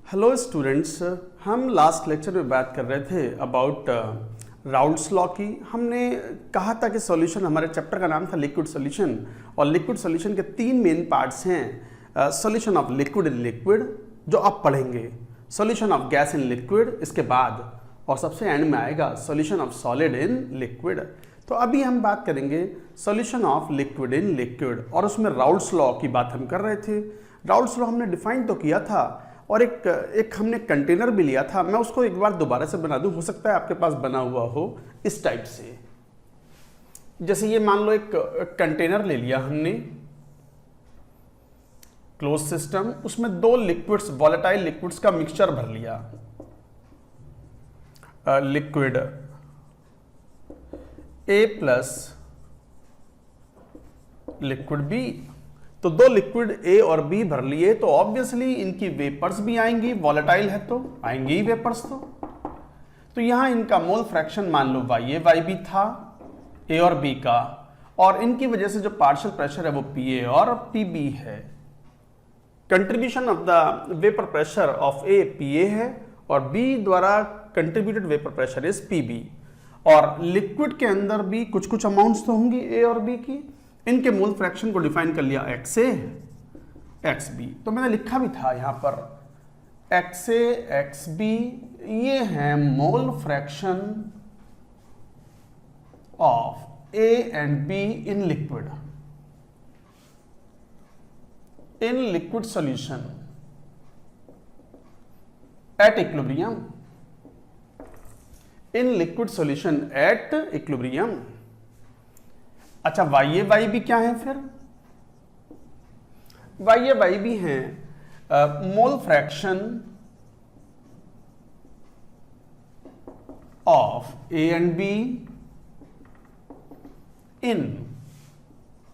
Hello students, हम last lecture में बात कर रहे थे अबाउट राउल्ट्स लॉ की। हमने कहा था कि सॉल्यूशन, हमारे चैप्टर का नाम था लिक्विड सॉल्यूशन, और लिक्विड सॉल्यूशन के तीन मेन पार्ट्स हैं। Solution of liquid in liquid जो आप पढ़ेंगे, solution of gas in liquid इसके बाद, और सबसे एंड में आएगा solution of solid in liquid. तो अभी हम बात करेंगे solution of liquid in liquid, और उसमें राउल्ट्स लॉ की बात हम कर रहे थे। राउल्ट्स लॉ हमने डिफाइन तो किया था, और एक हमने कंटेनर भी लिया था। मैं उसको एक बार दोबारा से बना दूं, हो सकता है आपके पास बना हुआ हो इस टाइप से। जैसे ये मान लो एक कंटेनर ले लिया हमने, क्लोज सिस्टम, उसमें दो लिक्विड्स, वॉलेटाइल लिक्विड्स का मिक्सचर भर लिया, liquid A plus liquid B. तो दो लिक्विड ए और बी भर लिए, तो ऑब्वियसली इनकी वेपर्स भी आएंगी, वॉलेटाइल है तो आएंगे ही वेपर्स। तो यहां इनका मोल फ्रैक्शन मान लो वाई बी था, ए और बी का, और इनकी वजह से जो पार्शियल प्रेशर है वो पी ए और पी बी है। Contribution of the vapour pressure of A P A है, और बी द्वारा contributed vapour pressure is P B. और लिक्विड के अंदर भी कुछ कुछ अमाउंट्स तो होंगी ए और बी की। इनके मोल फ्रैक्शन को डिफाइन कर लिया एक्स ए एक्स बी। तो मैंने लिखा भी था यहां पर एक्स ए एक्स बी, ये है mole fraction of A and B in liquid, in liquid solution at equilibrium, in liquid solution at equilibrium. अच्छा, वाई बी क्या है फिर? वाई बी है mole fraction of A and B in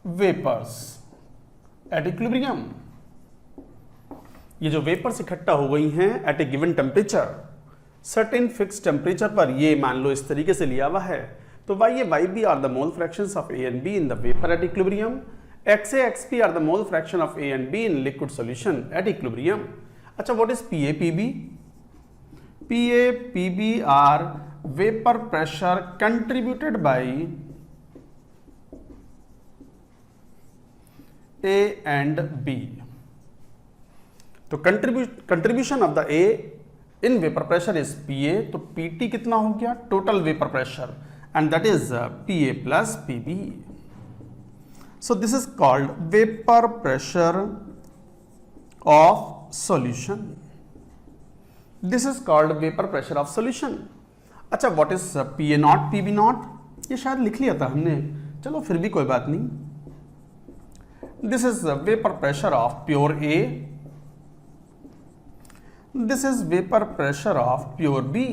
vapours at equilibrium. ये जो vapours इकट्ठा हो गई हैं at a given temperature, certain fix temperature पर, ये मान लो इस तरीके से लिया हुआ है। तो y B are the mole fractions of A and B in the vapour at equilibrium. X A x B are the mole fraction of A and B in liquid solution at equilibrium. अच्छा, what is P A P B? P A P B are vapour pressure contributed by A and B. तो contribution of the A in vapour pressure is P A, तो P T कितना हो गया? Total vapour pressure, and that is PA plus PB. So this is called vapor pressure of solution. This is called vapor pressure of solution. अच्छा, what is PA naught PB naught? ये शायद लिख लिया था हमने, चलो फिर भी कोई बात नहीं। This is vapor pressure of pure A. This is vapor pressure of pure B.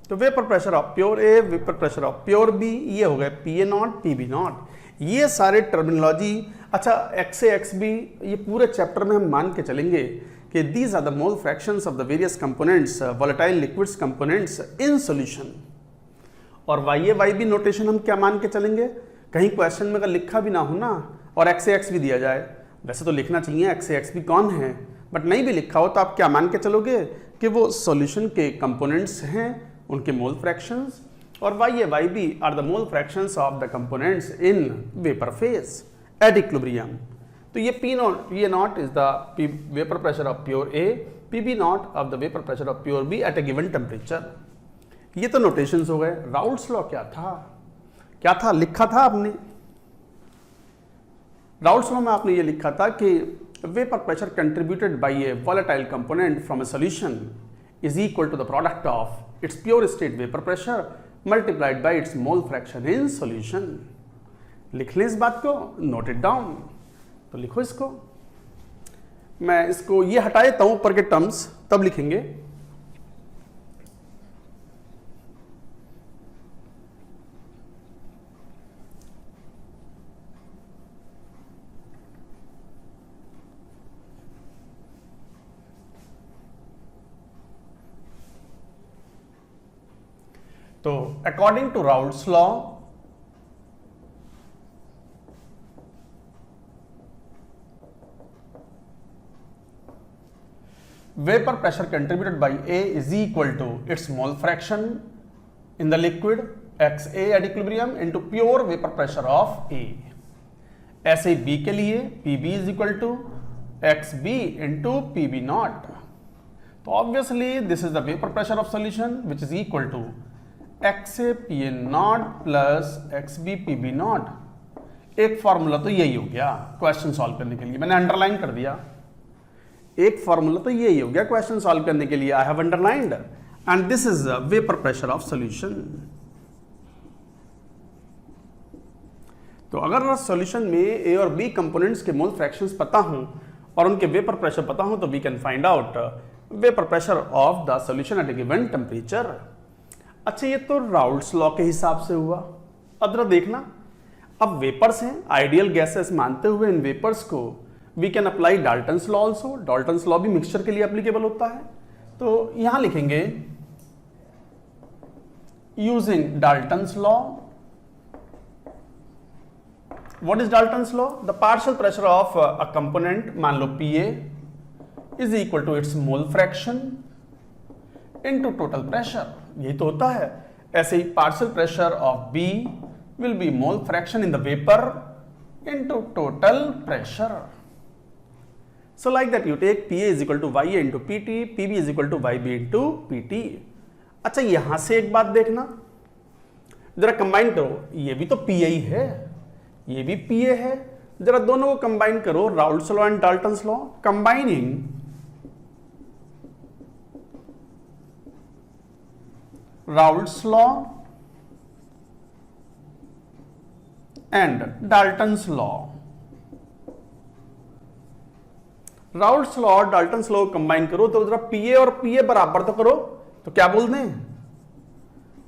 तो vapour pressure of pure A, vapour pressure of pure B, ये हो गए P A naught P B naught. ये सारे टर्मिनोलॉजी। अच्छा, x A x B, ये पूरे chapter में हम मान के चलेंगे कि these are the mole fractions of the various components, volatile liquids components in solution. और वाई बी नोटेशन हम क्या मान के चलेंगे? कहीं क्वेश्चन में अगर लिखा भी ना हो ना, और एक्स ए एक्स बी दिया जाए, वैसे तो लिखना चाहिए एक्स ए एक्स बी कौन है, बट नहीं भी लिखा हो तो आप क्या मान के चलोगे कि वो सॉल्यूशन के कंपोनेंट्स हैं, उनके मोल फ्रैक्शंस। और Y B are the mole fractions of the components in vapour phase at equilibrium. तो ये पी नॉट, ये naught is the vapour pressure of pure A, P B naught of the vapour pressure of pure B at a given temperature. ये तो notations हो गए। Raoult's law क्या था? क्या था लिखा था आपने? राउल्ट्स लॉ में आपने ये लिखा था कि vapour pressure contributed by A volatile component from A solution is equal to the product of its pure state vapor pressure multiplied by its mole fraction in solution. लिख लें इस बात को, नोट इट डाउन। तो लिखो इसको, मैं इसको ये हटा देता हूं ऊपर के टर्म्स, तब लिखेंगे। तो according to Raoult's law, vapor pressure contributed by A is equal to its mole fraction in the liquid XA at equilibrium into pure vapor pressure of A. ऐसे ही B के लिए PB is equal to XB into PB naught. तो obviously this is the vapor pressure of solution which is equal to XA PN naught plus XB PB naught. एक formula तो यही हो गया question solve करने के लिए, मैंने अंडरलाइन कर दिया। एक फॉर्मूला तो यही हो गया क्वेश्चन सॉल्व करने के लिए, I have underlined, and this is vapour pressure of solution. तो अगर सॉल्यूशन में ए और बी कंपोनेंट्स के मोल फ्रैक्शंस पता हों और उनके वेपर प्रेशर पता हो तो we can find out vapour pressure of the solution at a given temperature. अच्छा, ये तो राउल्ट्स लॉ के हिसाब से हुआ। अब जरा देखना, अब वेपर्स हैं, आइडियल गैसेस मानते हुए इन वेपर्स को we can apply Dalton's law also. Dalton's law भी मिक्सचर के लिए एप्लीकेबल होता है। तो यहां लिखेंगे using Dalton's law. What is Dalton's law? The partial pressure of a component, मान लो PA, is equal to its mole fraction into total pressure. यही तो होता है। ऐसे ही partial pressure of B will be mole fraction in the vapor into total pressure. So like that you take PA is equal to YA into PT, PB is equal to YB into PT. अच्छा, यहां से एक बात देखना, जरा combine करो, ये भी तो PA ही है, ये भी PA है, जरा दोनों को कंबाइन करो, Raoult's law and Dalton's law. Combining Raoult's law and Dalton's law. Raoult's law और डाल्टन्स लॉ कंबाइन करो तो जरा PA और PA बराबर तो करो। तो क्या बोल दें?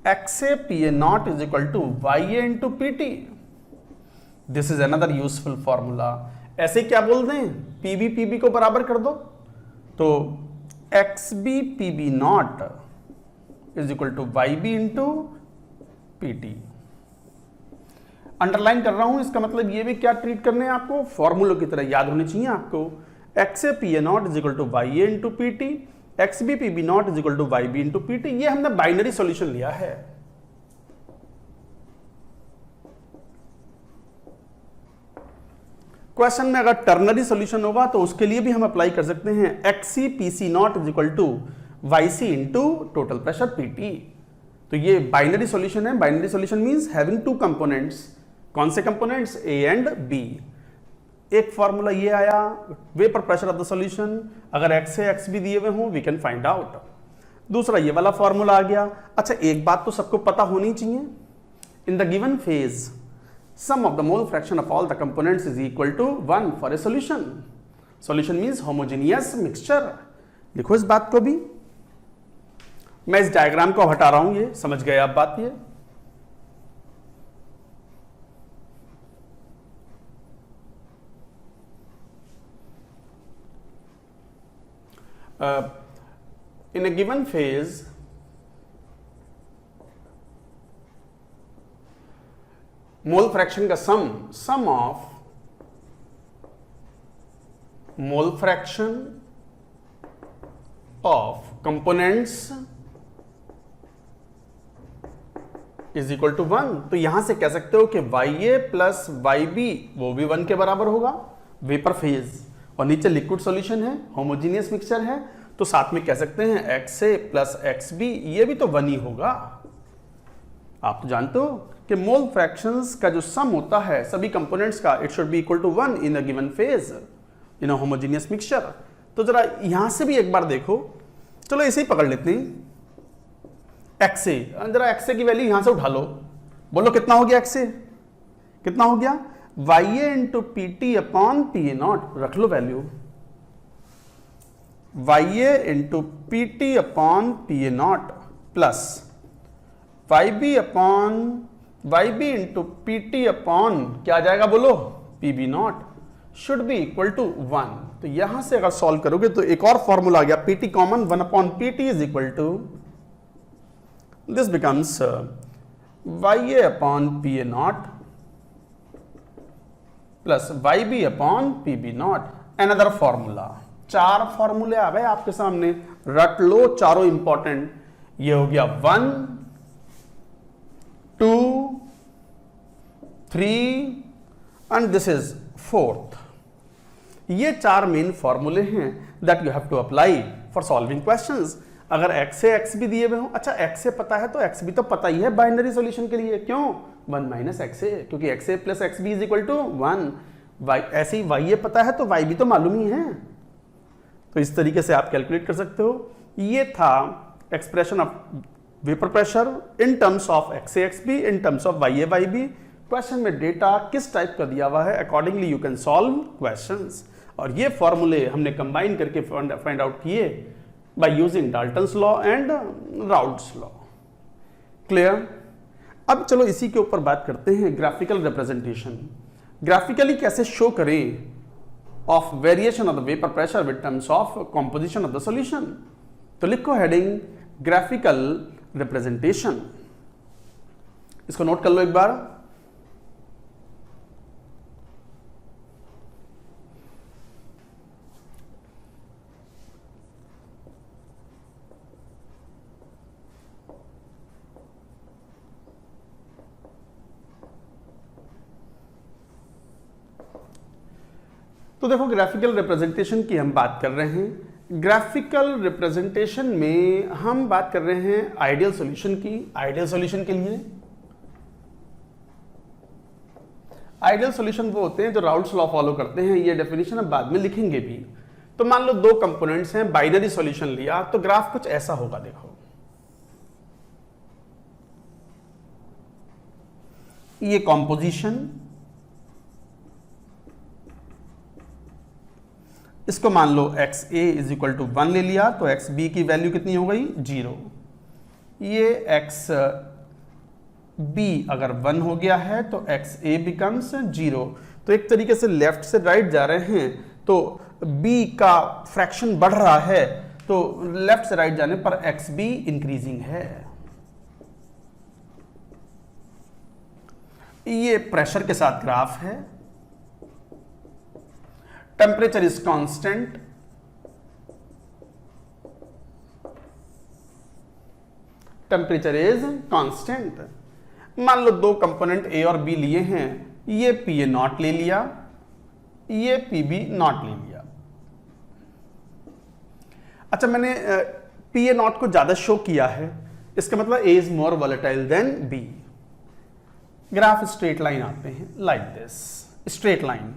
XA PA naught is equal to YA into PT। This is another useful formula. ऐसे क्या बोल दें? PB PB को बराबर कर दो तो XB PB naught is equal to YB into PT। Underline कर रहा हूं, इसका मतलब ये भी क्या ट्रीट करने हैं आपको, फॉर्मूलों की तरह याद होने चाहिए आपको। XA PA naught is equal to YA into PT, XB PB naught is equal to YB into PT। ये हमने बाइनरी सॉल्यूशन लिया है। क्वेश्चन में अगर टर्नरी सॉल्यूशन होगा तो उसके लिए भी हम अप्लाई कर सकते हैं XC PC naught is equal to YC into total pressure PT। तो ये बाइनरी सॉल्यूशन है। Binary solution means having two components. कौन से कंपोनेंट्स? A and B। एक फॉर्मूला ये आया, vapour pressure of the solution, अगर XA XB दिए हुए हों वी कैन फाइंड आउट। दूसरा ये वाला फॉर्मूला आ गया। अच्छा, एक बात तो सबको पता होनी चाहिए, in the given phase sum of the mole fraction of all the components is equal to 1 for a solution. Solution means homogeneous mixture. लिखो इस बात को भी, मैं इस डायग्राम को हटा रहा हूं, ये समझ गए आप बात। ये in a given phase mole fraction का sum of mole fraction of components is equal to 1। तो यहां से कह सकते हो कि YA प्लस YB वो भी 1 के बराबर होगा, वेपर फेज, और नीचे लिक्विड सॉल्यूशन है, होमोजीनियस मिक्सचर है, तो साथ में कह सकते हैं XA प्लस XB ये भी तो 1 ही होगा। आप तो जानते हो कि मोल फ्रैक्शंस का जो सम होता है सभी कंपोनेंट्स का, it should be equal to 1 in a given phase in a homogeneous mixture. तो जरा यहां से भी एक बार देखो, चलो इसे ही पकड़ लेते हैं। XA, जरा XA की वैल्यू यहां से उठा लो, बोलो कितना हो गया XA? कितना हो गया? YA into PT upon PA naught. रख लो value, YA into PT upon PA naught plus YB upon YB into PT upon क्या आ जाएगा बोलो? PB naught should be equal to 1। तो यहां से अगर सॉल्व करोगे तो एक और फॉर्मूला आ गया, PT common, 1 upon PT is equal to, this becomes YA upon PA naught plus YB upon PB naught, another formula। 4 फॉर्मूले आ गए आपके सामने, रट लो चारों इंपॉर्टेंट। ये हो गया 1 2 3 एंड दिस इज 4th। ये 4 मेन फॉर्मूले हैं that you have to apply for solving questions. अगर x से x भी दिए हुए हो, अच्छा x से पता है तो x भी तो पता ही है बाइनरी सॉल्यूशन के लिए, क्यों 1 माइनस एक्स ए, क्योंकि X A plus X B is equal to 1। y ऐसे ही y ये पता है तो y भी तो मालूम ही है, तो इस तरीके से आप कैलकुलेट कर सकते हो। ये था expression of vapour pressure in terms of X A x B in terms of Y A Y B. Question में डेटा किस टाइप का दिया हुआ है, accordingly you can solve questions. और ये फॉर्मूले हमने कंबाइन करके फाइंड आउट किए by using Dalton's law and Raoult's law. Clear? अब चलो इसी के ऊपर बात करते हैं ग्राफिकल रिप्रेजेंटेशन। ग्राफिकली कैसे शो करें of variation of the vapour pressure with terms of composition of the solution. तो लिखो हेडिंग ग्राफिकल रिप्रेजेंटेशन, इसको नोट कर लो एक बार। तो देखो ग्राफिकल रिप्रेजेंटेशन की हम बात कर रहे हैं। ग्राफिकल रिप्रेजेंटेशन में हम बात कर रहे हैं आइडियल सॉल्यूशन की। आइडियल सॉल्यूशन के लिए आइडियल सॉल्यूशन वो होते हैं जो राउल्ट्स लॉ फॉलो करते हैं। ये डेफिनेशन हम बाद में लिखेंगे भी। तो मान लो 2 कंपोनेंट्स हैं, बाइनरी सॉल्यूशन लिया तो ग्राफ कुछ ऐसा होगा। देखो ये कॉम्पोजिशन, इसको मान लो x A is equal to 1 ले लिया तो एक्स बी की वैल्यू कितनी हो गई 0। ये एक्स बी अगर 1 हो गया है तो एक्स ए बिकम्स 0। तो एक तरीके से लेफ्ट से राइट जा रहे हैं तो बी का फ्रैक्शन बढ़ रहा है, तो लेफ्ट से राइट जाने पर एक्स बी इंक्रीजिंग है। ये प्रेशर के साथ ग्राफ है। Temperature is constant, temperature is constant. मान लो 2 कंपोनेंट ए और बी लिए हैं, ये पी ए नॉट ले लिया, ये पी बी नॉट ले लिया। अच्छा मैंने पी ए नॉट को ज्यादा शो किया है, इसका मतलब A is more volatile than B. Graph straight line आते हैं लाइक दिस, स्ट्रेट लाइन।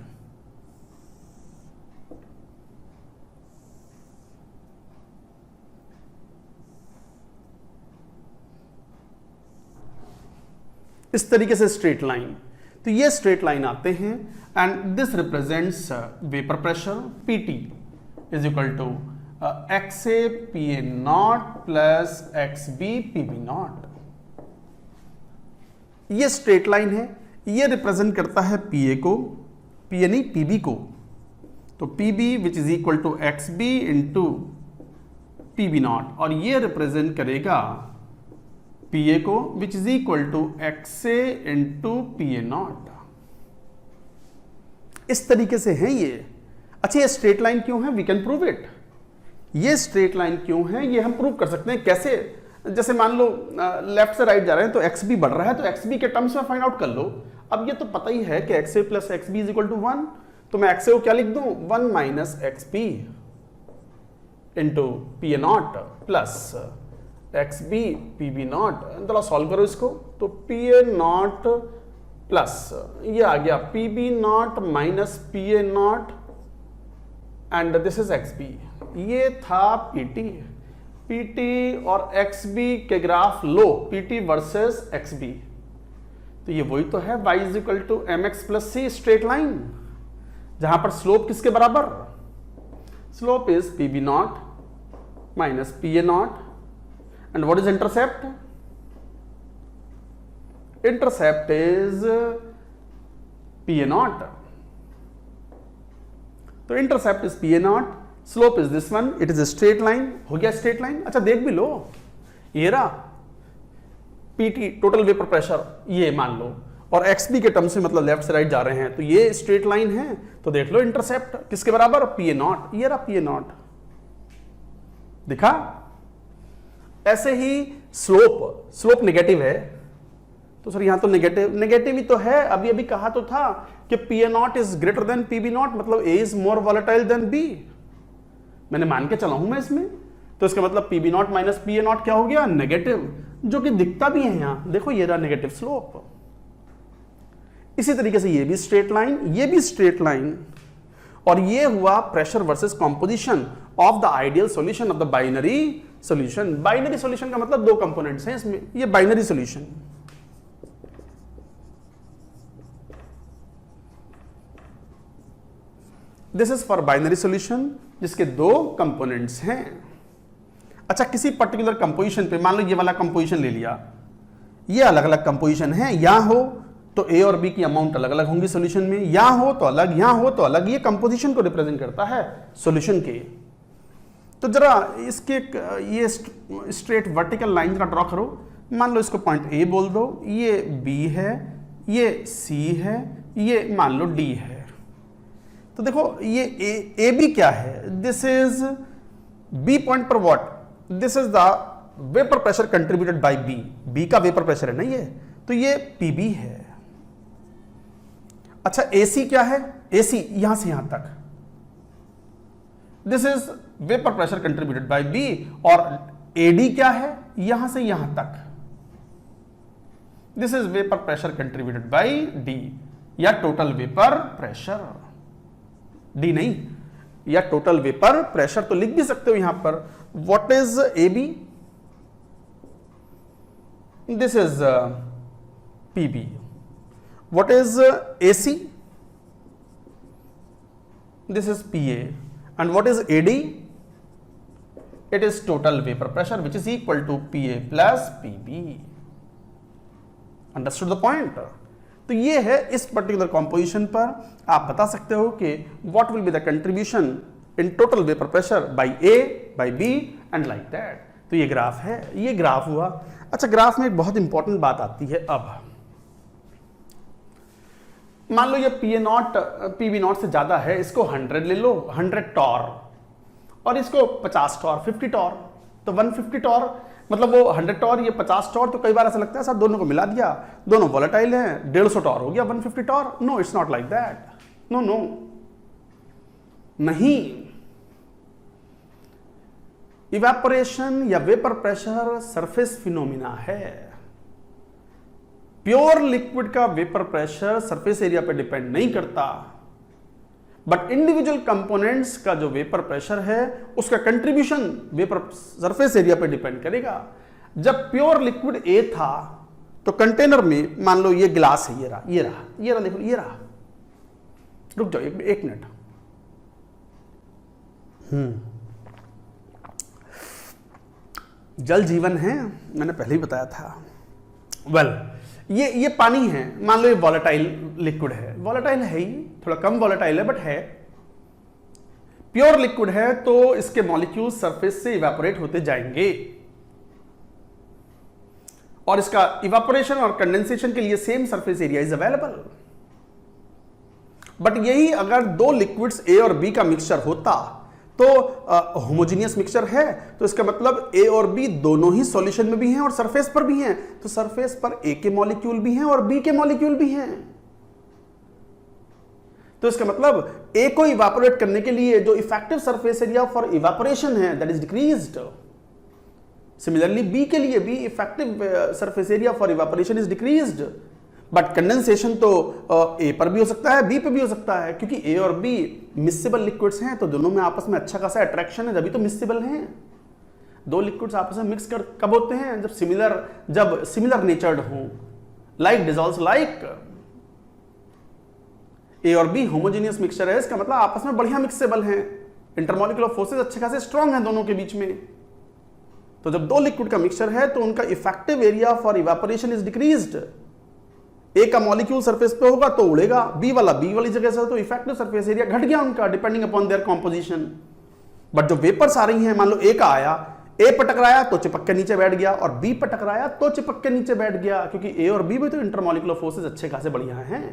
इस तरीके से स्ट्रेट लाइन, तो ये स्ट्रेट लाइन आते हैं and this represents vapour pressure Pt is equal to X A P A naught plus X B P B naught. ये स्ट्रेट लाइन है, ये रिप्रेजेंट करता है पी ए को, पी ए नहीं पी बी को। तो P B which is equal to X B into P B naught, और ये रिप्रेजेंट करेगा पी ए को which is equal to X A into P A naught. इस तरीके से है ये। अच्छा ये स्ट्रेट लाइन क्यों है, वी कैन प्रूव इट। ये स्ट्रेट लाइन क्यों है ये हम प्रूव कर सकते हैं। कैसे? जैसे मान लो लेफ्ट से राइट जा रहे हैं तो एक्स बी बढ़ रहा है, तो एक्स बी के टर्म्स में फाइंड आउट कर लो। अब ये तो पता ही है कि X A plus X B is equal to 1, तो मैं एक्स ए को क्या लिख दूं 1 minus X B into P A naught plus X B P B naught. चलो सॉल्व करो इसको, तो पी ए नॉट प्लस ये आ गया P B naught minus P A naught and this is X B. ये था पी टी। पी टी और एक्स बी के ग्राफ लो, P T versus X B, तो ये वही तो है y is equal to M X plus C straight line, जहां पर स्लोप किसके बराबर, slope is P B naught minus P A naught. And what is intercept? Intercept is PA naught. तो intercept is PA naught, slope is this one, it is a straight line। हो गया straight line। अच्छा देख भी लो, ये रहा PT total vapour pressure ये मान लो, और एक्स बी के टर्म्स में मतलब लेफ्ट से राइट जा रहे हैं, तो ये स्ट्रेट लाइन है, तो देख लो इंटरसेप्ट किसके बराबर, पी ए नॉट, ये रहा पी ए नॉट, दिखा। ऐसे ही स्लोप नेगेटिव है, तो सर यहां तो नेगेटिव ही तो है, अभी कहा तो था कि P A naught is greater than P B naught, मतलब A is more volatile than B, मैंने मान के चला हूं मैं इसमें, तो इसका मतलब P B naught minus P A naught क्या हो गया, नेगेटिव, जो कि दिखता भी है यहां, देखो ये रहा नेगेटिव स्लोप। इसी तरीके से ये भी स्ट्रेट लाइन, ये भी स्ट्रेट लाइन, और ये हुआ pressure versus composition of the ideal solution of the binary solution. Binary solution का मतलब दो कंपोनेंट्स हैं इसमें, ये binary solution, this is for binary solution जिसके दो कंपोनेंट्स हैं। अच्छा, किसी पर्टिकुलर कंपोजिशन पे, मान लो ये वाला कंपोजिशन ले लिया, ये अलग अलग कंपोजिशन है, यहां हो तो ए और बी की अमाउंट अलग अलग होंगी सॉल्यूशन में, यहां हो तो अलग, यहां हो तो अलग, ये कंपोजिशन को रिप्रेजेंट करता है सॉल्यूशन के। तो जरा इसके ये स्ट्रेट वर्टिकल लाइन जरा ड्रॉ करो, मान लो इसको पॉइंट ए बोल दो, ये बी है, ये सी है, ये मान लो डी है। तो देखो ये ए बी क्या है, दिस इज बी पॉइंट पर what, this is the vapour pressure contributed by B, B का वेपर प्रेशर है ना ये, तो ये पी बी है। अच्छा, AC क्या है, AC यहां से यहां तक, this is vapour pressure contributed bye B, और AD क्या है, यहां से यहां तक, this is vapour pressure contributed bye D, या टोटल वेपर प्रेशर, D नहीं, या टोटल वेपर प्रेशर तो लिख भी सकते हो यहां पर। What is AB, this is PB, what is AC, this is PA, and what is AD, it is total vapor pressure which is equal to PA plus PB, understood the point। तो ये है इस particular composition पर आप बता सकते हो कि what will be the contribution in total vapor pressure by A by B and like that। तो ये ग्राफ है, ये ग्राफ हुआ। अच्छा, ग्राफ में एक बहुत इंपॉर्टेंट बात आती है, अब मान लो ये P A naught P B naught से ज्यादा है, इसको 100 ले लो, 100 टॉर, और इसको 50 टॉर, 50 टॉर, तो 150 टॉर, मतलब वो 100 टॉर, ये 50 टॉर, तो कई बार ऐसा लगता है सर दोनों को मिला दिया, दोनों वॉलेटाइल हैं, 150 टॉर हो गया 150 torr. No, it's not like that, no no, नहीं। इवेपोरेशन या वेपर प्रेशर सरफेस फिनोमिना है, प्योर लिक्विड का वेपर प्रेशर सरफेस एरिया पे डिपेंड नहीं करता, बट इंडिविजुअल कंपोनेंट्स का जो वेपर प्रेशर है उसका कंट्रीब्यूशन वेपर सरफेस एरिया पे डिपेंड करेगा। जब प्योर लिक्विड ए था तो कंटेनर में, मान लो ये गिलास है, ये रहा, ये रहा, ये रहा, देखो ये रहा, रुक जाओ एक मिनट, जल जीवन है, मैंने पहले ही बताया था। वेल, ये पानी है, मान लो ये वॉलेटाइल लिक्विड है, वॉलेटाइल है ही, थोड़ा कम वॉलेटाइल है बट है, प्योर लिक्विड है, तो इसके मॉलिक्यूल सरफेस से इवेपोरेट होते जाएंगे, और इसका इवेपोरेशन और कंडेंसेशन के लिए same surface area is available. But यही अगर दो लिक्विड्स ए और बी का मिक्सचर होता तो होमोजीनियस मिक्सचर है, तो इसका मतलब ए और बी दोनों ही सॉल्यूशन में भी हैं और सरफेस पर भी हैं, तो सरफेस पर ए के मॉलिक्यूल भी हैं और बी के मॉलिक्यूल भी हैं, तो इसका मतलब ए को इवेपोरेट करने के लिए जो effective surface area for evaporation है that is decreased. Similarly B के लिए भी effective surface area for evaporation is decreased, but condensation तो ए पर भी हो सकता है, बी पे भी हो सकता है, क्योंकि ए और बी मिक्सेबल लिक्विड्स हैं, तो दोनों में आपस में अच्छा खासा अट्रैक्शन है, जब तो मिक्सेबल हैं। दो लिक्विड्स आपस में मिक्स कर कब होते हैं, जब सिमिलर नेचर्ड हो, लाइक डिसॉल्व्स लाइक। ए और बी होमोजेनियस मिक्सचर है, इसका मतलब आपस में बढ़िया मिक्सेबल हैं, इंटरमॉलिक्यूलर फोर्सेस अच्छे खासे स्ट्रांग हैं दोनों के बीच में। तो जब दो लिक्विड का मिक्सचर है तो उनका effective area for evaporation is decreased. A का मॉलिक्यूल सरफेस पे होगा तो उड़ेगा, बी वाली जगह से, तो इफेक्टिव सरफेस एरिया घट गया उनका depending upon there composition. But जो वेपर्स आ रही हैं, मान लो ए का आया, ए पर टकराया तो चिपक के नीचे बैठ गया, और बी पर टकराया तो चिपक के नीचे बैठ गया, क्योंकि ए और बी में तो इंटरमॉलिक्यूलर फोर्सेस अच्छे खासे बढ़िया हैं।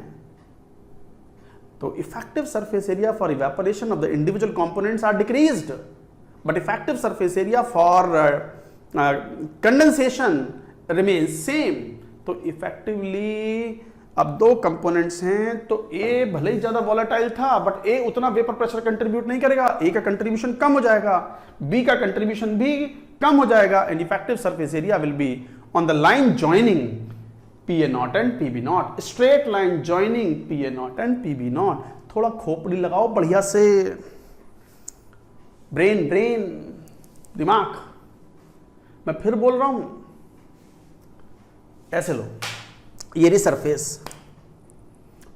तो effective surface area for evaporation of the individual components are decreased, but effective surface area for condensation remains same. तो इफेक्टिवली अब दो कंपोनेंट्स हैं, तो ए भले ही ज्यादा वॉलेटाइल था, बट ए उतना वेपर प्रेशर कंट्रीब्यूट नहीं करेगा, ए का कंट्रीब्यूशन कम हो जाएगा, बी का कंट्रीब्यूशन भी कम हो जाएगा, and effective surface area will be on the line joining PA0 and PB0, straight line joining PA0 and PB0। थोड़ा खोपड़ी लगाओ बढ़िया से, ब्रेन दिमाग। मैं फिर बोल रहा हूं, ऐसे लो, ये रही सरफेस,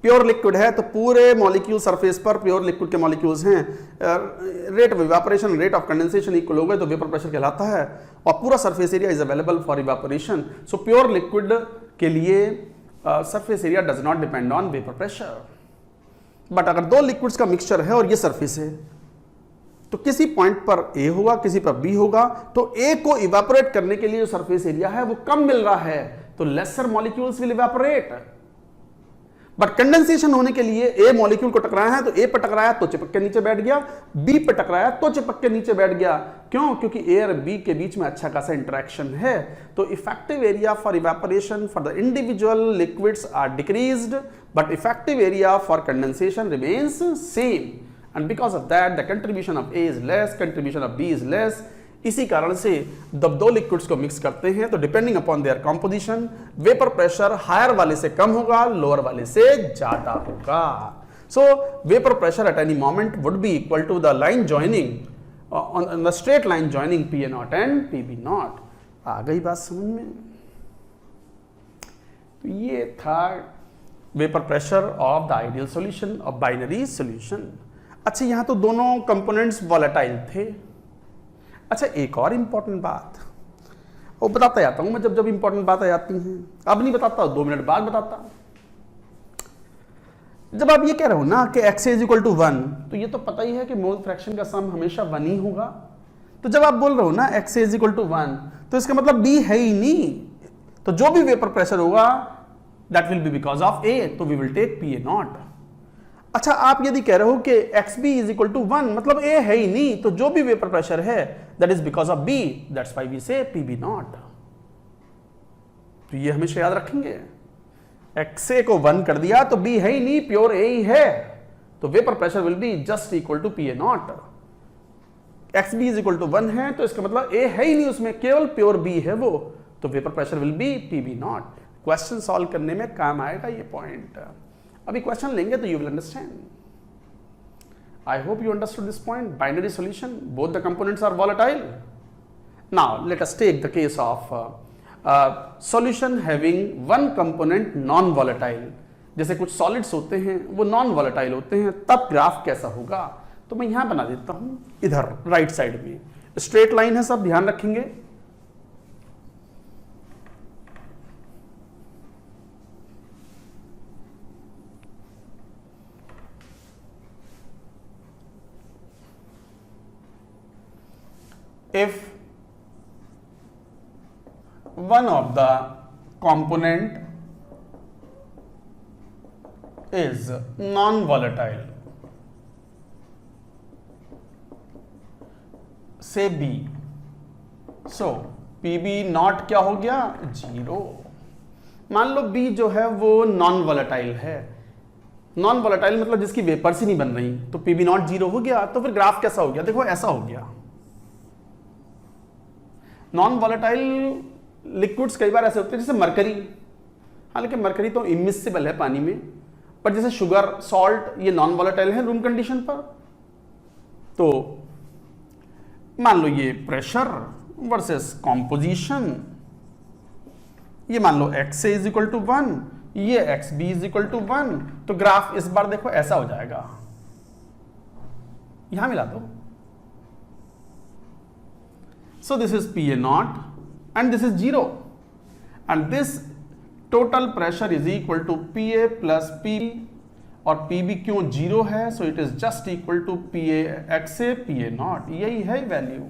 प्योर लिक्विड है तो पूरे मॉलिक्यूल सरफेस पर प्योर लिक्विड के मॉलिक्यूल्स हैं, rate of evaporation rate of condensation equal हो गए तो वेपर प्रेशर कहलाता है, और पूरा surface area is available for evaporation. So pure liquid के लिए surface area does not depend on vapour pressure. But अगर दो लिक्विड्स का मिक्सचर है और ये सरफेस है, तो किसी पॉइंट पर ए होगा, किसी पर बी होगा, तो ए को इवेपोरेट करने के लिए जो सरफेस एरिया है वो कम मिल रहा है, तो lesser molecules will evaporate. But condensation होने के लिए ए मॉलिक्यूल को टकराया है, तो ए पर टकराया तो चिपक के नीचे बैठ गया, बी पर टकराया तो चिपक के नीचे बैठ गया। क्यों? क्योंकि ए और बी के बीच में अच्छा खासा इंटरेक्शन है। तो effective area for evaporation for the individual liquids are decreased, but effective area for condensation remains same, and because of that the contribution of A is less, contribution of B is less. इसी कारण से जब दो liquids को mix करते हैं तो depending upon their composition vapour pressure higher वाले से कम होगा, लोअर वाले से ज्यादा होगा। So vapour pressure at any moment would be equal to the line joining on the straight line joining PA0 and PB0। आ गई बात समझ में? तो ये था vapour pressure of the ideal solution of binary solution. अच्छा, यहां तो दोनों कंपोनेंट्स वॉलेटाइल थे। अच्छा, एक और इंपॉर्टेंट बात वो बताता जाता हूं मैं जब जब इंपॉर्टेंट बात आ जाती हैं। अब नहीं बताता, 2 मिनट बाद बताता। जब आप ये कह रहे हो ना कि x इज इक्वल टू 1, तो ये तो पता ही है कि मोल फ्रैक्शन का सम हमेशा 1 ही होगा। तो जब आप बोल रहे हो ना x इज इक्वल टू 1, तो इसका मतलब b है ही नहीं। तो जो भी वेपर प्रेशर होगा that will be because of a, तो वी विल टेक PA0। अच्छा, आप यदि कह रहे हो कि xb इज इक्वल टू 1, मतलब a है ही नहीं, तो जो भी वेपर प्रेशर है that is because of b, that's why we say PB0। तो ये हमेशा याद रखेंगे, xa को 1 कर दिया तो b है ही नहीं, प्योर a ही है, तो vapour pressure will be just equal to PA0। xb is equal to 1 है तो इसका मतलब a है ही नहीं उसमें, केवल प्योर b है वो, तो vapour pressure will B PB0। Question solve करने में काम आएगा ये पॉइंट। अभी क्वेश्चन लेंगे तो you will understand. I hope you understood this point. Binary solution, both the components are volatile. Now let us take the case of solution having one component non volatile. जैसे कुछ solids होते हैं वो non volatile होते हैं, तब graph कैसा होगा? तो मैं यहां बना देता हूं, इधर राइट साइड में स्ट्रेट लाइन है, सब ध्यान रखेंगे। If one of the component is non-volatile, say B, so PB0 क्या हो गया? 0। मान लो B जो है वो नॉन वॉलेटाइल है। नॉन वॉलेटाइल मतलब जिसकी वेपर्स ही नहीं बन रही, तो PB0 0 हो गया। तो फिर ग्राफ कैसा हो गया? देखो ऐसा हो गया। नॉन वॉलेटाइल लिक्विड्स कई बार ऐसे होते हैं जैसे मरकरी, हालांकि मरकरी तो इमिसिबल है पानी में, पर जैसे शुगर, सॉल्ट, ये नॉन वॉलेटाइल है रूम कंडीशन पर। तो मान लो ये प्रेशर वर्सेस कॉम्पोजिशन, ये मान लो x इज इक्वल टू 1, ये xb इज इक्वल टू 1, तो ग्राफ इस बार देखो ऐसा हो जाएगा। यहां मिला दो। So this is PA0 and this is 0, and this total pressure is equal to PA plus PB, और PB क्यों 0 है? So it is just equal to PA XA PA0, यही है वैल्यू।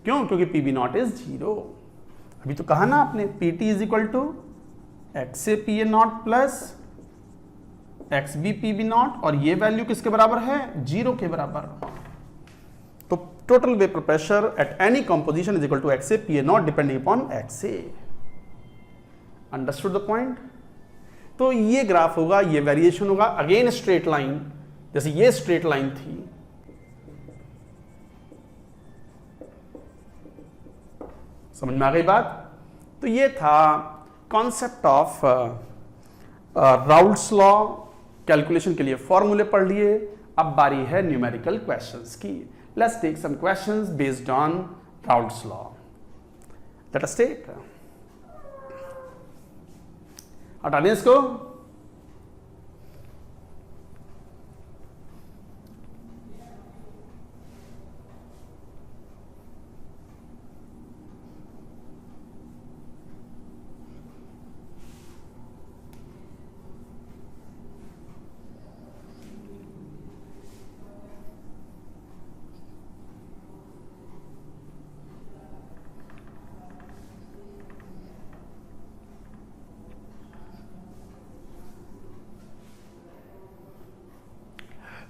क्यों? क्योंकि पी बी नॉट इज 0। अभी तो कहा ना आपने P T is equal to X A P A naught plus X B P B naught, और ये वैल्यू किसके बराबर है? 0 के बराबर। तो total vapour pressure at any composition is equal to X A P A naught depending upon X A. Understood the point? तो ये ग्राफ होगा, ये वेरिएशन होगा, अगेन स्ट्रेट लाइन, जैसे ये स्ट्रेट लाइन थी, समझ में आ गई बात? तो ये था concept of Raoult's law. Calculation के लिए फॉर्मूले पढ़ लिए, अब बारी है न्यूमेरिकल क्वेश्चंस की। Let's take some questions based on Raoult's law. Let us take, हटा दें इसको।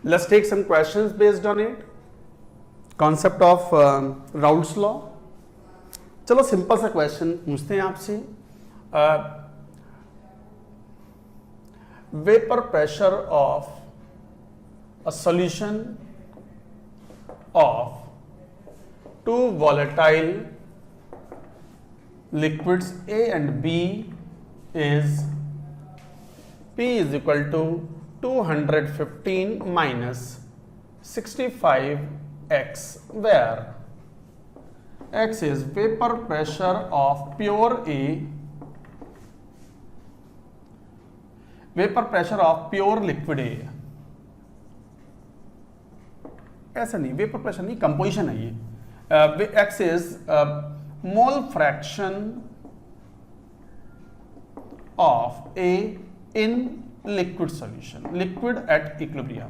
Let's take some questions based on it. Concept of Raoult's law. चलो सिंपल सा क्वेश्चन पूछते हैं आपसे। Vapour pressure of a solution of two volatile liquids A and B is P is equal to 215 minus 65x, where x is vapor pressure of pure A, vapor pressure of pure liquid A। ऐसा नहीं, vapour pressure नहीं, composition है ये। x is mole fraction of A in liquid solution, liquid at equilibrium।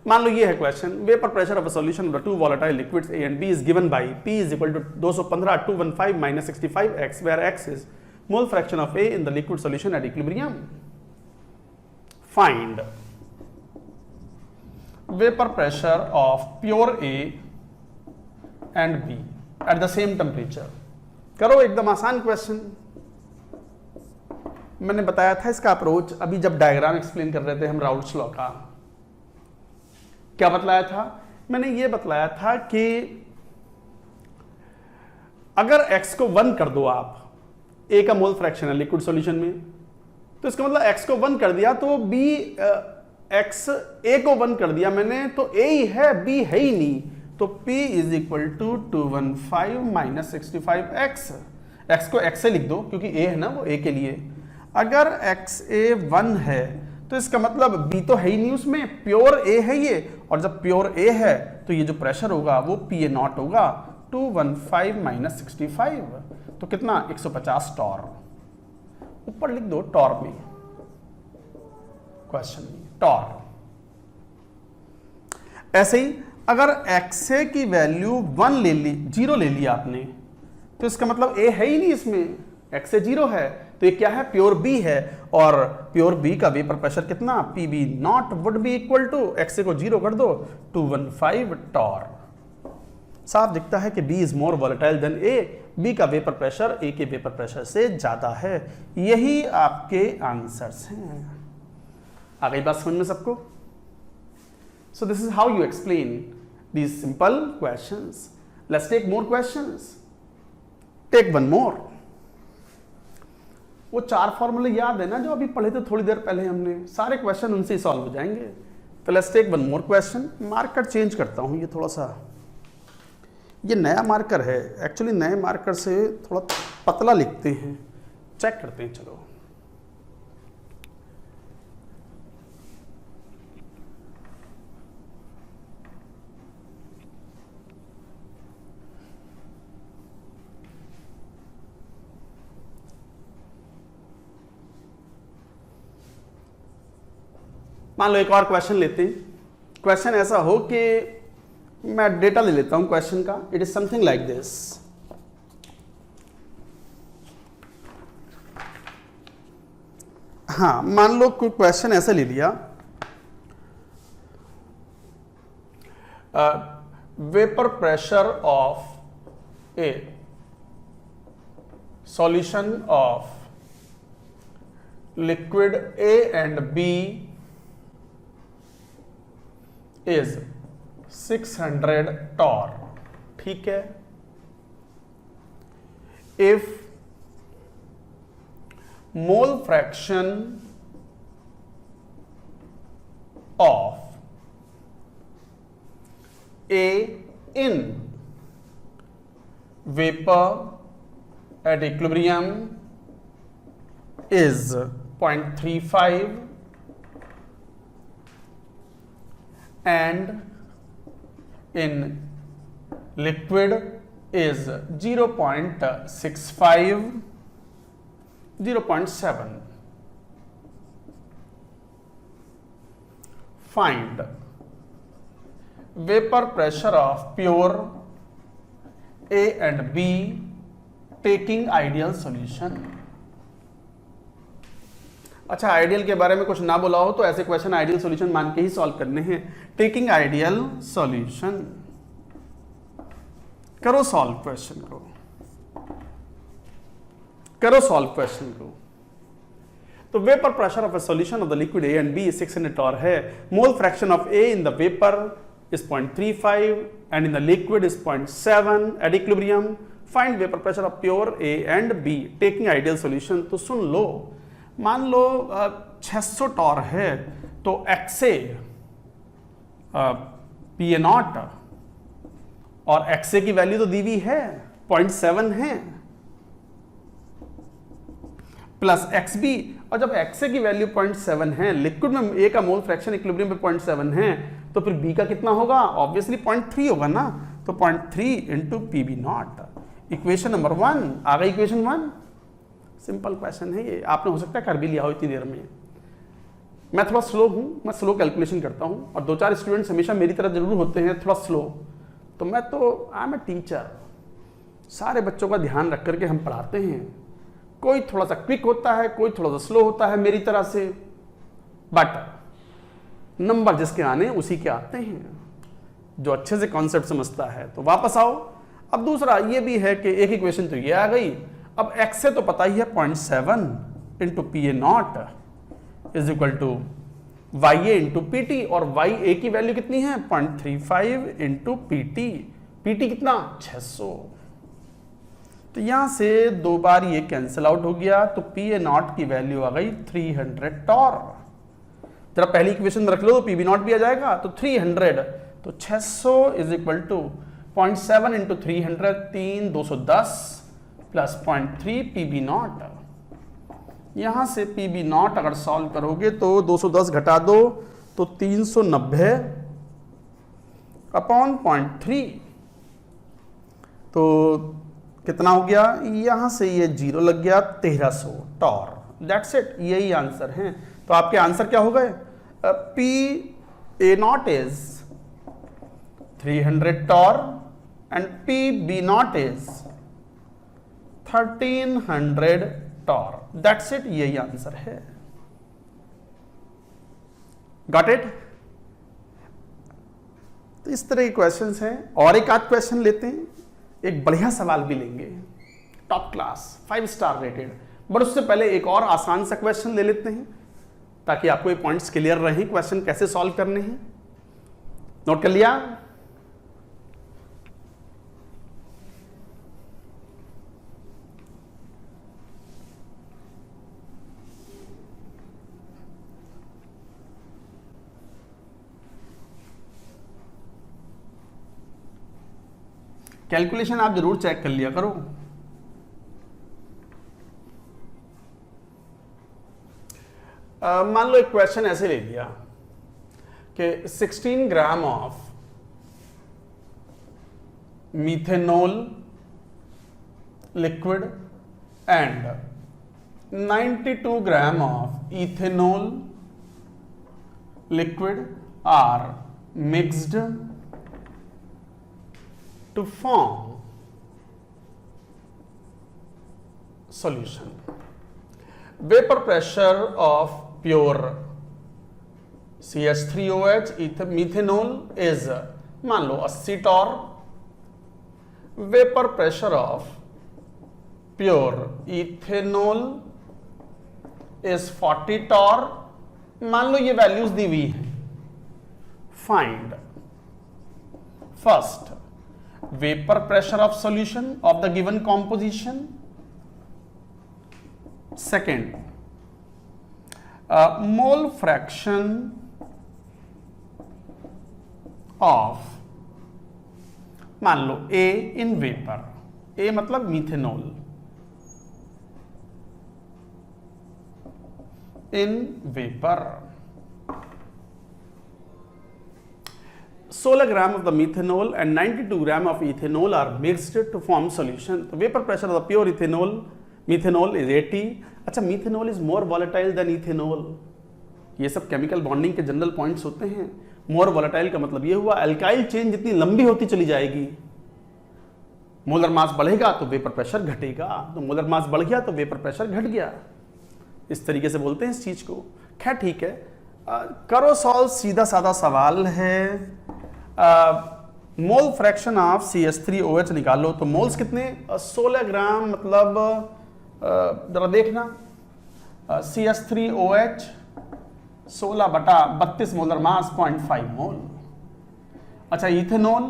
मान लो ये है question, vapour pressure of a solution of two volatile liquids A and B is given by P is equal to 215 215 minus 65x, where x is mole fraction of A in the liquid solution at equilibrium। Find vapor pressure of pure A and B at the same temperature। करो, एकदम आसान question. मैंने बताया था इसका approach अभी जब diagram explain कर रहे थे हम राउल्ट्स लॉ का। क्या बतलाया था? मैंने ये बतलाया था कि अगर x को 1 कर दो आप, A का मोल फ्रैक्शन है लिक्विड सॉल्यूशन में, तो इसका मतलब x को 1 कर दिया तो B x A को 1 कर दिया मैंने तो A ही है, B है ही नहीं, तो P is equal to 215 minus 65x। x को x से लिख दो क्योंकि A है ना, वो A के लिए। अगर XA1 है तो इसका मतलब B तो है ही नहीं उसमें, प्योर A है ये, और जब प्योर A है तो ये जो प्रेशर होगा वो PA नॉट होगा 215 माइनस 65, तो कितना? 150 टॉर। ऊपर लिख दो टॉर में, क्वेश्चन में टॉर। ऐसे ही अगर XA की वैल्यू 1 ले ली, 0 ले लिया आपने, तो इसका मतलब A है ही नहीं इसमें, XA 0 है, तो ये क्या है? प्योर B है, और प्योर B का वेपर प्रेशर कितना? PB naught would be equal to, XA को 0 कर दो, 215 टॉर। साफ दिखता है कि B is more volatile than A, B का वेपर प्रेशर A के वेपर प्रेशर से ज्यादा है। यही आपके आंसर्स हैं। आ गई बात समझ में सबको? So this is how you explain these simple questions. Let's take more questions. Take one more. वो 4 फॉर्मूले याद है ना जो अभी पढ़े थे थोड़ी देर पहले हमने, सारे क्वेश्चन उनसे ही सॉल्व हो जाएंगे। तो let's take one more question. Marker change करता हूँ, ये थोड़ा सा, ये नया मार्कर है, एक्चुअली नए मार्कर से थोड़ा पतला लिखते हैं, चेक करते हैं। चलो मान लो एक और क्वेश्चन लेते हैं। क्वेश्चन ऐसा हो कि मैं डेटा ले लेता हूं क्वेश्चन का। It is something like this. हाँ, मान लो कोई क्वेश्चन ऐसा ले लिया, vapour pressure of a solution of liquid A and B is 600 torr. ठीक है। If mole fraction of A in vapor at equilibrium is 0.35 and in liquid is 0.65, 0.7. Find vapor pressure of pure A and B taking ideal solution। अच्छा, ideal के बारे में कुछ ना बोला हो तो ऐसे क्वेश्चन आइडियल सॉल्यूशन मान के ही सॉल्व करने हैं। टेकिंग आइडियल सॉल्यूशन, करो सॉल्व क्वेश्चन को, करो सॉल्व क्वेश्चन को। तो vapour pressure of a solution of the liquid A and B 600 torr है। Mole fraction of A in the vapour is 0.35 and in the liquid is 0.7 at equilibrium. Find vapor pressure of pure A and B taking ideal solution। तो सुन लो, मान लो 600 torr है तो XA PA0 और XA की value तो दी हुई है 0.7 है, प्लस XB, और जब XA की वैल्यू 0.7 है, लिक्विड में A का मोल फ्रैक्शन इक्विलिब्रियम पे 0.7 है, तो फिर B का कितना होगा? ऑब्वियसली 0.3 होगा ना। तो 0.3 इंटू PB0। इक्वेशन नंबर 1 आ गई। इक्वेशन 1 सिंपल क्वेश्चन है ये, आपने हो सकता है कर भी लिया हो इतनी देर में। मैं थोड़ा स्लो हूँ, मैं स्लो कैलकुलेशन करता हूँ, और 2-4 स्टूडेंट्स हमेशा मेरी तरह जरूर होते हैं थोड़ा स्लो। तो मैं तो आई एम ए टीचर, सारे बच्चों का ध्यान रख करके हम पढ़ाते हैं। कोई थोड़ा सा क्विक होता है, कोई थोड़ा सा स्लो होता है मेरी तरह से, बट नंबर जिसके आने उसी के आते हैं, जो अच्छे से कॉन्सेप्ट समझता है। तो वापस आओ। अब दूसरा ये भी है कि एक इक्वेशन तो ये आ गई। अब x से तो पता ही है 0.7 into PA0 is equal to YA into PT, और YA की वैल्यू कितनी है? 0.35 इंटू PT। PT कितना? 600। तो यहां से 2 बार ये कैंसिल आउट हो गया, तो PA0 की वैल्यू आ गई 300 टॉर। जरा पहली इक्वेशन में रख लो तो PB0 भी आ जाएगा। तो 300, तो 600 is equal to 0.7 into 300, 3,210 plus 0.3 PB0। यहां से PB0 अगर सॉल्व करोगे तो 210 घटा दो तो 390 अपॉन 0.3, तो कितना हो गया? यहां से ये 0 लग गया, 1300 टॉर। दैट्स इट, यही आंसर है। तो आपके आंसर क्या हो गए? PA0 is 300 torr and PB0 is 1300 torr. That's it, यही आंसर है। Got it? तो इस तरह के क्वेश्चंस हैं। और एक आध क्वेश्चन लेते हैं, एक बढ़िया सवाल भी लेंगे, top class 5 star rated. But उससे पहले एक और आसान सा क्वेश्चन ले लेते हैं ताकि आपको ये पॉइंट्स क्लियर रहें क्वेश्चन कैसे सॉल्व करने हैं। नोट कर लिया? कैलकुलेशन आप जरूर चेक कर लिया करो। मान लो एक क्वेश्चन ऐसे ले लिया कि 16 gram of methanol liquid and 92 gram of ethanol liquid are mixed to form solution. Vapor pressure of pure CH3OH methanol is मान लो 80 torr. Vapour pressure of pure ethanol is 40 torr. मान लो ये वैल्यूज दी हुई हैं. Find first vapour pressure of solution of the given composition. Second mole fraction of मान लो A इन वेपर. A मतलब methanol in vapour. 16 gram of the methanol and 92 gram of ethanol are mixed to form solution. तो vapour pressure of the pure ethanol methanol is 80. अच्छा, methanol is more volatile than ethanol. ये सब chemical bonding के general points होते हैं. मोर volatile का मतलब ये हुआ एल्काइल चेन जितनी लंबी होती चली जाएगी, मोलर मास बढ़ेगा तो वेपर प्रेशर घटेगा. तो मोलर मास बढ़ गया तो वेपर प्रेशर घट गया. इस तरीके से बोलते हैं इस चीज को. खैर ठीक है, करो सॉल्व. सीधा साधा सवाल है. मोल फ्रैक्शन ऑफ CH3OH निकालो. तो मोल्स कितने? 16 ग्राम. मतलब जरा देखना, CH3OH 16/32 मोलर मास 0.5 मोल. अच्छा, ethanol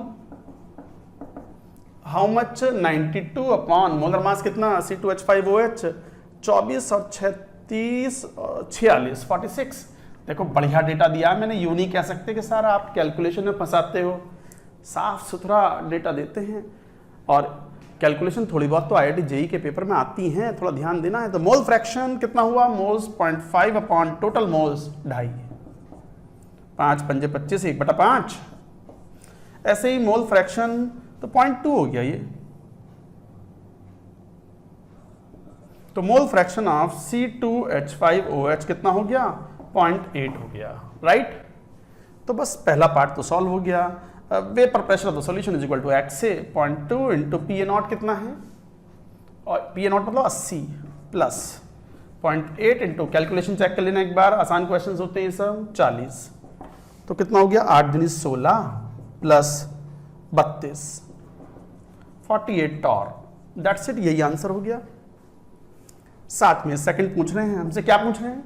how much? 92 upon molar mass कितना? C2H5OH 24 और 36 46 46. देखो बढ़िया डेटा दिया मैंने. यूं नहीं कह सकते कि सारा आप कैलकुलेशन में फंसाते हो. साफ सुथरा डेटा देते हैं. और कैलकुलेशन थोड़ी बहुत तो IIT JEE के पेपर में आती हैं, थोड़ा ध्यान देना है. तो मोल फ्रैक्शन कितना हुआ? Moles 0.5 upon total moles 2.5. 5 पंजे 25, 1/5. ऐसे ही मोल फ्रैक्शन तो 0.2 हो गया ये. तो मोल फ्रैक्शन ऑफ C2H5OH कितना हो गया? 0.8 हो गया. राइट. तो बस पहला पार्ट तो सॉल्व हो गया. Vapour pressure of the solution is equal to x से 0.2 इंटू PA0 कितना है? और PA0 मतलब 80 प्लस 0.8 इंटू कैलकुलेशन चेक कर लेना एक बार. आसान क्वेश्चंस होते हैं सब. 40. तो कितना हो गया? 8 दूनी 16 प्लस 32 48 टॉर. That's it. यही आंसर हो गया. साथ में सेकंड पूछ रहे हैं हमसे. क्या पूछ रहे हैं?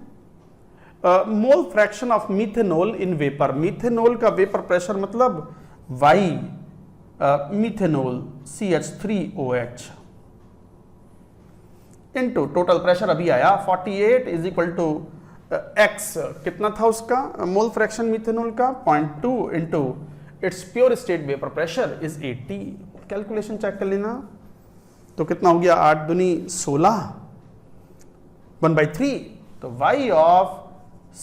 मोल fraction of methanol in vapour. Methanol का वेपर प्रेशर मतलब Y methanol CH3OH into total pressure अभी आया 48 इज इक्वल टू X. कितना था उसका मोल फ्रैक्शन मीथेनॉल का? 0.2 into its pure state vapour pressure is 80. Calculation check कर लेना. तो कितना हो गया? 8 दूनी 16 1/3. तो Y ऑफ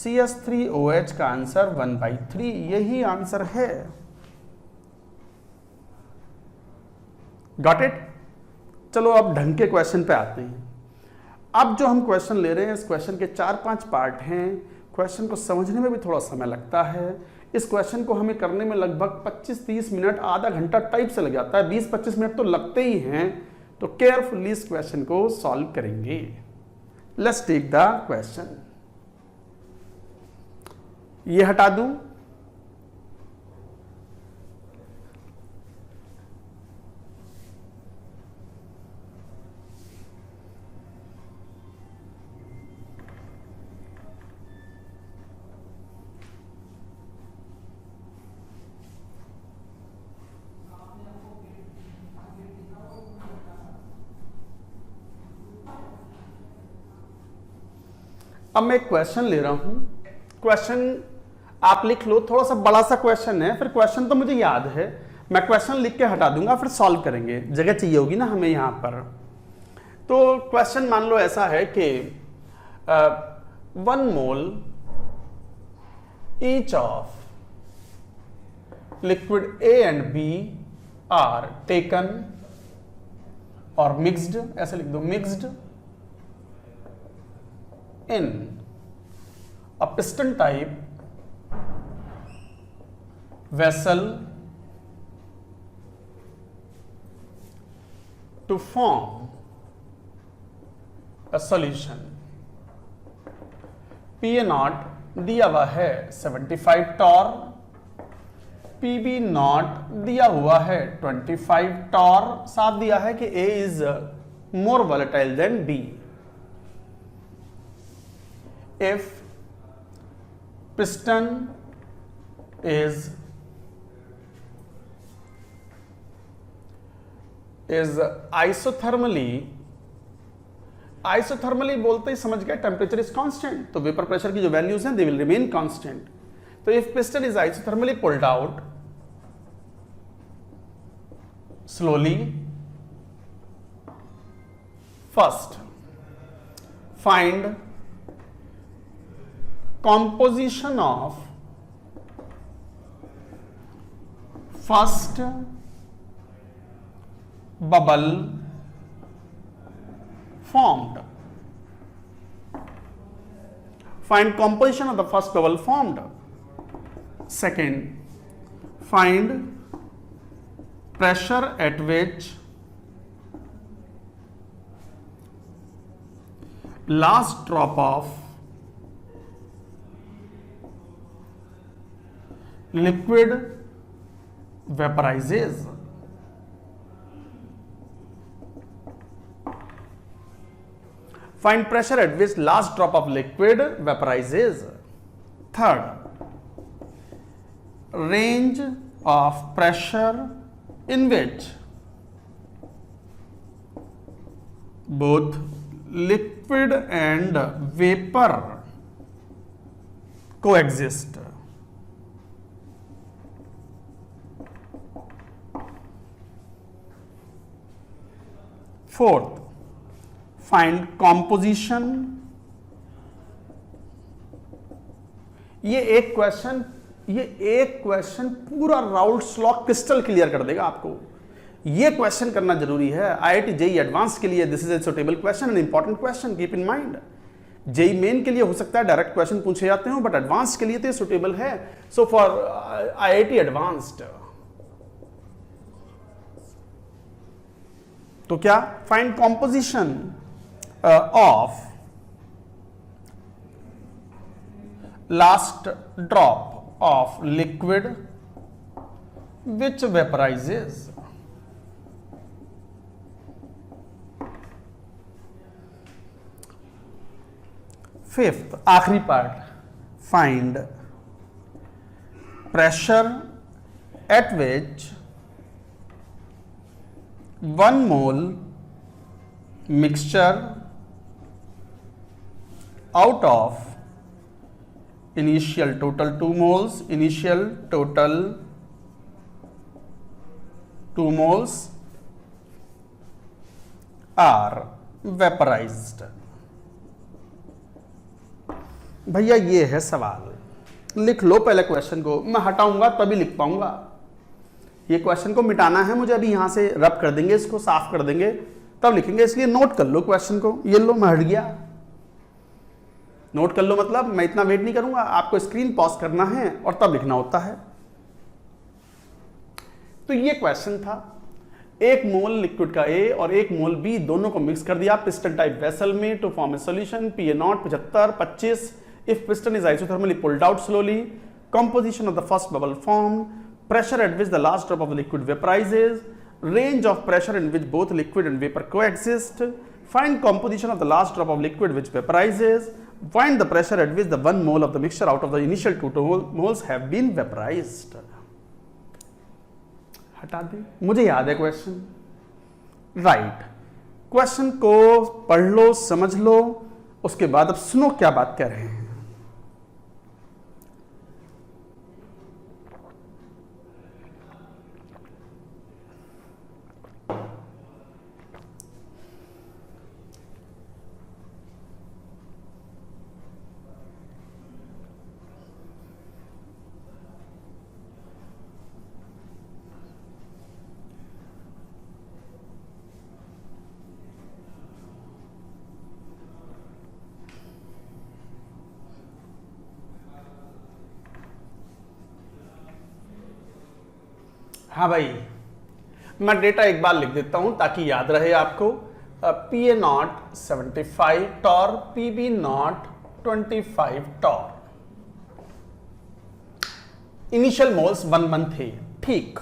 CH3OH का आंसर 1/3. यही आंसर है. Got it. चलो अब ढंग के क्वेश्चन पे आते हैं. अब जो हम क्वेश्चन ले रहे हैं इस क्वेश्चन के 4-5 पार्ट हैं. क्वेश्चन को समझने में भी थोड़ा समय लगता है. इस क्वेश्चन को हमें करने में लगभग 25-30 मिनट, आधा घंटा टाइप से लग जाता है. 20-25 मिनट तो लगते ही हैं. तो केयरफुली इस क्वेश्चन को सॉल्व करेंगे. Let's take the question. ये हटा दूं. अब मैं एक क्वेश्चन ले रहा हूं. क्वेश्चन आप लिख लो. थोड़ा सा बड़ा सा क्वेश्चन है. फिर क्वेश्चन तो मुझे याद है, मैं क्वेश्चन लिख के हटा दूंगा, फिर सॉल्व करेंगे. जगह चाहिए होगी ना हमें यहां पर. तो क्वेश्चन मान लो ऐसा है कि 1 mole each of liquid A and B are taken और मिक्स्ड. ऐसे लिख दो, mixed in a piston type vessel to form a solution. PA not दिया हुआ है 75 टॉर, PB नॉट दिया हुआ है 25 टॉर, साथ दिया है कि A is more volatile than B. If piston is isothermally बोलते ही समझ गए टेम्परेचर इज कांस्टेंट, तो वेपर प्रेशर की जो वैल्यूज हैं दे विल रिमेन कांस्टेंट. तो if piston is isothermally pulled out slowly, first find composition of first bubble formed. Find composition of the first bubble formed. Second, find pressure at which last drop of liquid vaporizes. Find pressure at which last drop of liquid vaporizes. Third, range of pressure in which both liquid and vapor coexist. Fourth, find composition. ये एक question पूरा Raoult's law crystal clear कर देगा आपको. ये question करना जरूरी है IIT JEE एडवांस के लिए. This is a suitable question and important question, keep in mind. JEE main के लिए हो सकता है डायरेक्ट क्वेश्चन पूछे जाते हो, बट एडवांस के लिए तो सुटेबल है. सो फॉर IIT एडवांस्ड तो क्या, find composition of last drop of liquid which vaporizes. Fifth, आखिरी part, find pressure at which 1 mole mixture out of initial total 2 moles are vaporized. भैया ये है सवाल, लिख लो पहले क्वेश्चन को, मैं हटाऊंगा तभी लिख पाऊंगा. ये क्वेश्चन को मिटाना है मुझे, अभी यहां से रब कर देंगे, इसको साफ कर देंगे तब लिखेंगे, इसलिए नोट कर लो क्वेश्चन को. ये लो, मैं हट गया, नोट कर लो. मतलब मैं इतना वेट नहीं करूंगा, आपको स्क्रीन पॉज करना है और तब लिखना होता है. तो ये क्वेश्चन था, 1 मोल लिक्विड का A और 1 मोल B दोनों को मिक्स कर दिया पिस्टन टाइप वेसल में to form a solution. PA naught 75 25. If piston is isothermally pulled out slowly, composition of the first bubble formed, pressure at which the last drop of the liquid vaporizes, range of pressure in which both liquid and vapor coexist, find composition of the last drop of liquid which vaporizes, find the pressure at which the 1 mole of the mixture out of the initial 2 moles have been vaporized. हटा दें, मुझे याद है question. Right, question को पढ़ लो, समझ लो, उसके बाद अब सुनो क्या बात कर रहे हैं. हाँ भाई, मैं डेटा एक बार लिख देता हूं ताकि याद रहे आपको। PA naught 75 torr, PB naught 25 torr, initial moles 1 थे। ठीक,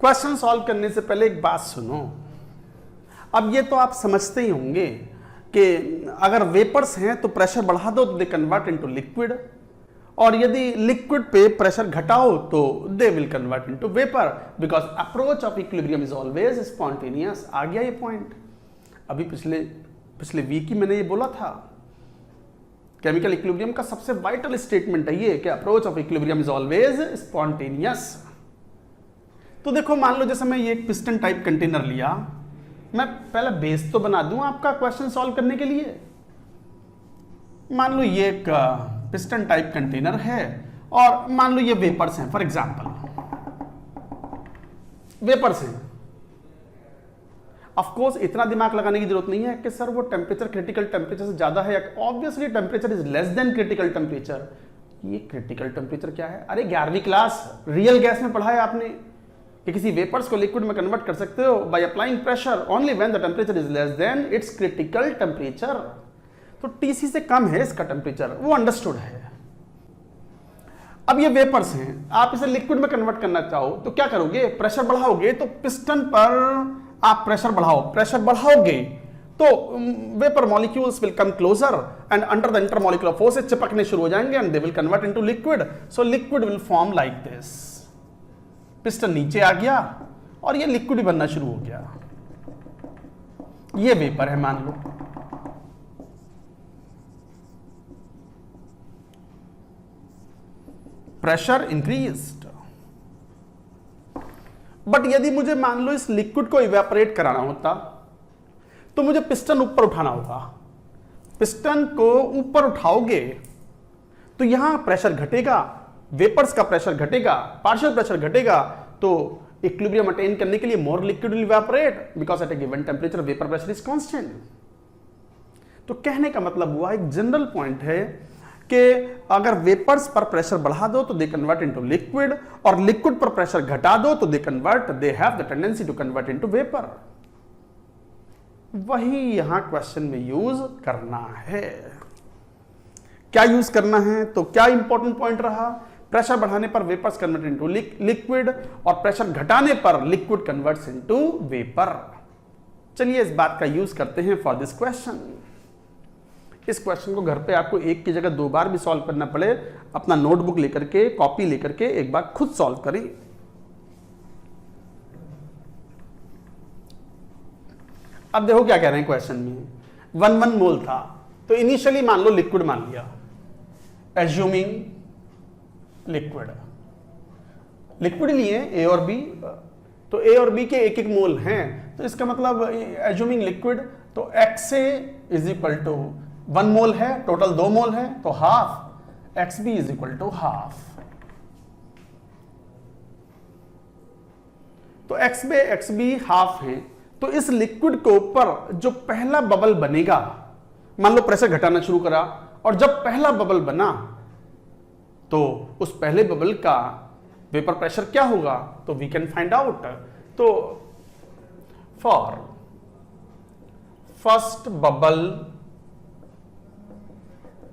क्वेश्चन सॉल्व करने से पहले एक बात सुनो। अब ये तो आप समझते ही होंगे कि अगर वेपर्स हैं तो प्रेशर बढ़ा दो तो दे कन्वर्ट इनटू लिक्विड, और यदि लिक्विड पे प्रेशर घटाओ तो they will convert into vapour, because approach of equilibrium is always spontaneous. आ गया ये पॉइंट। अभी पिछले वीक ही मैंने ये बोला था, केमिकल इक्विलिब्रियम का सबसे वाइटल स्टेटमेंट है ये कि approach of equilibrium is always spontaneous. तो देखो, मान लो जैसे मैं ये एक पिस्टन टाइप कंटेनर लिया, मैं पहले बेस तो बना दूं आपका क्वेश्चन सॉल्व करने के लिए। मान लो ये एक पिस्टन टाइप कंटेनर है और मान लो ये वेपर्स हैं, फॉर एग्जांपल वेपर्स हैं। ऑफ कोर्स इतना दिमाग लगाने की जरूरत नहीं है कि सर वो टेम्परेचर क्रिटिकल टेम्परेचर से ज्यादा है। Obviously temperature is less than critical temperature. ये क्रिटिकल टेम्परेचर क्या है? अरे 11वीं क्लास रियल गैस में पढ़ा है आपने कि किसी वेपर्स को लिक्विड में कन्वर्ट कर सकते हो by applying pressure only when the temperature is less than it's critical temperature. तो TC से कम है इसका टेम्परेचर, वो अंडरस्टूड है। अब ये वेपर्स हैं, आप इसे लिक्विड में कन्वर्ट करना चाहो तो क्या करोगे? प्रेशर बढ़ाओगे। तो पिस्टन पर आप प्रेशर बढ़ाओगे तो vapour molecules will come closer and under the intermolecular forces चिपकने शुरू हो जाएंगे and they will convert into liquid. So liquid will form like this. Piston नीचे आ गया और ये लिक्विड बनना शुरू हो गया। ये वेपर है मान लो। प्रेशर इंक्रीज्ड, बट यदि मुझे मान लो इस लिक्विड को इवेपोरेट कराना होता तो मुझे पिस्टन ऊपर उठाना होगा। पिस्टन को ऊपर उठाओगे तो यहां प्रेशर घटेगा, वेपर्स का प्रेशर घटेगा, पार्शियल प्रेशर घटेगा, तो इक्विलिब्रियम अटेन करने के लिए more liquid will evaporate because at a given temperature vapour pressure is constant. तो कहने का मतलब हुआ, एक जनरल पॉइंट है कि अगर वेपर्स पर प्रेशर बढ़ा दो तो दे कन्वर्ट इनटू लिक्विड, और लिक्विड पर प्रेशर घटा दो तो they have the tendency to convert into vapour. वही यहां क्वेश्चन में यूज करना है। क्या यूज करना है? तो क्या इंपॉर्टेंट पॉइंट रहा? प्रेशर बढ़ाने पर वेपर्स कन्वर्ट इनटू लिक्विड और प्रेशर घटाने पर लिक्विड कन्वर्ट्स इनटू वेपर। चलिए इस बात का यूज करते हैं फॉर दिस क्वेश्चन। इस क्वेश्चन को घर पे आपको एक की जगह 2 बार भी सॉल्व करना पड़े, अपना नोटबुक लेकर के, कॉपी लेकर के एक बार खुद सॉल्व करें। अब देखो क्या कह रहे हैं क्वेश्चन में। 1 मोल था तो इनिशियली मान लो लिक्विड मान लिया, एज्यूमिंग लिक्विड लिए A और B, तो A और B के 1 मोल हैं, तो इसका मतलब एज्यूमिंग लिक्विड, तो XA is equal to 1 mole है, टोटल 2 मोल है, तो half XB is equal to half. तो XB हाफ है, तो इस लिक्विड के ऊपर जो पहला बबल बनेगा, मान लो प्रेशर घटाना शुरू करा, और जब पहला बबल बना तो उस पहले बबल का वेपर प्रेशर क्या होगा? तो वी कैन फाइंड आउट। तो for first bubble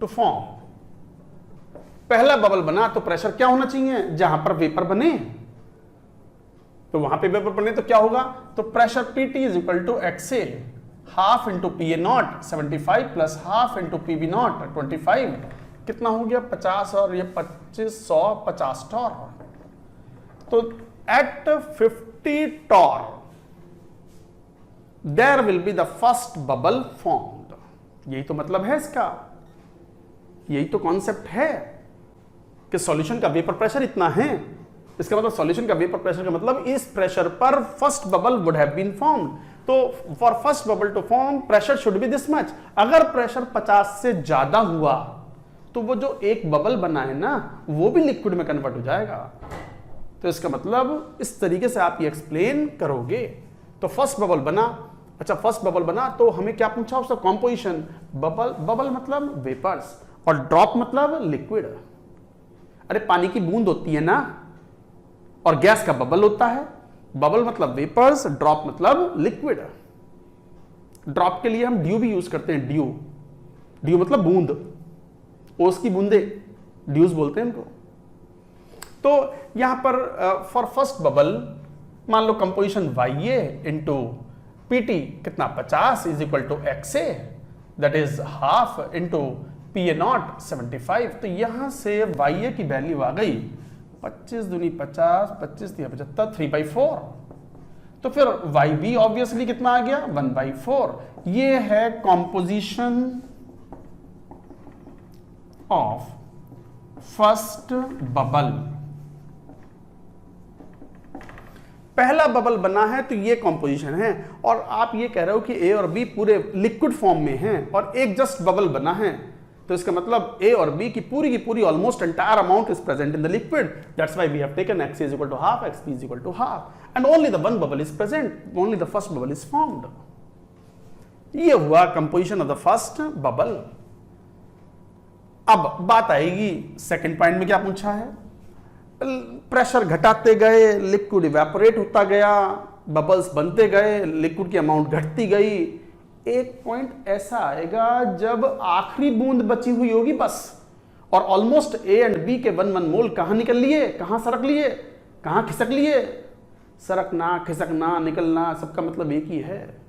to form, पहला बबल बना तो प्रेशर क्या होना चाहिए? जहां पर वेपर बने, तो वहां पे वेपर बने तो क्या होगा? तो pressure PT is equal to XA, half into PA naught 75 plus half into PB naught 25, कितना हो गया? 50 और ये 25, 150 टॉर। तो at 50 torr there will be the first bubble formed. यही तो मतलब है इसका, यही तो कॉन्सेप्ट है कि सॉल्यूशन का वेपर प्रेशर इतना है। इसका मतलब सॉल्यूशन का वेपर प्रेशर का मतलब इस प्रेशर पर first bubble would have been formed. तो for first bubble to form pressure should be this much. अगर प्रेशर 50 से ज्यादा हुआ तो वो जो एक बबल बना है ना, वो भी लिक्विड में कन्वर्ट हो जाएगा। तो इसका मतलब इस तरीके से आप ये एक्सप्लेन करोगे। तो फर्स्ट बबल बना, अच्छा फर्स्ट बबल बना तो हमें क्या पूछा? उसका कॉम्पोजिशन। बबल मतलब वेपर्स और ड्रॉप मतलब लिक्विड। अरे पानी की बूंद होती है ना, और गैस का बबल होता है। बबल मतलब वेपर्स, ड्रॉप मतलब लिक्विड। ड्रॉप के लिए हम ड्यू भी यूज करते हैं, ड्यू। ड्यू मतलब बूंद, ओस की बूंदे, ड्यूज बोलते हैं इनको। तो यहां पर फॉर फर्स्ट बबल मान लो कंपोजिशन YA इंटू PT कितना 50 is equal to XA, that is half into PA naught 75। तो यहां से YA की वैल्यू आ गई 25 दूनी 50, 25 दिया 75, 3/4। तो फिर YB ऑब्वियसली कितना आ गया 1/4। ये है कॉम्पोजिशन ऑफ फर्स्ट बबल। पहला बबल बना है तो ये कॉम्पोजिशन है, और आप ये कह रहे हो कि A और B पूरे लिक्विड फॉर्म में हैं और एक जस्ट बबल बना है, तो इसका मतलब A और B की पूरी almost entire amount is present in the liquid. That's why we have taken x is equal to half, xp is equal to half, and only the one bubble is present, only the first bubble is formed. ये हुआ composition of the first bubble. अब बात आएगी second point में क्या पूछा है। Pressure घटाते गए, लिक्विड इवेपोरेट होता गया, बबल्स बनते गए, लिक्विड की अमाउंट घटती गई। एक पॉइंट ऐसा आएगा जब आखिरी बूंद बची हुई होगी बस, और ऑलमोस्ट A एंड B के 1 मोल कहां निकल लिए, कहां सरक लिए, कहां खिसक लिए। सरकना, खिसकना, निकलना, सबका मतलब एक ही है।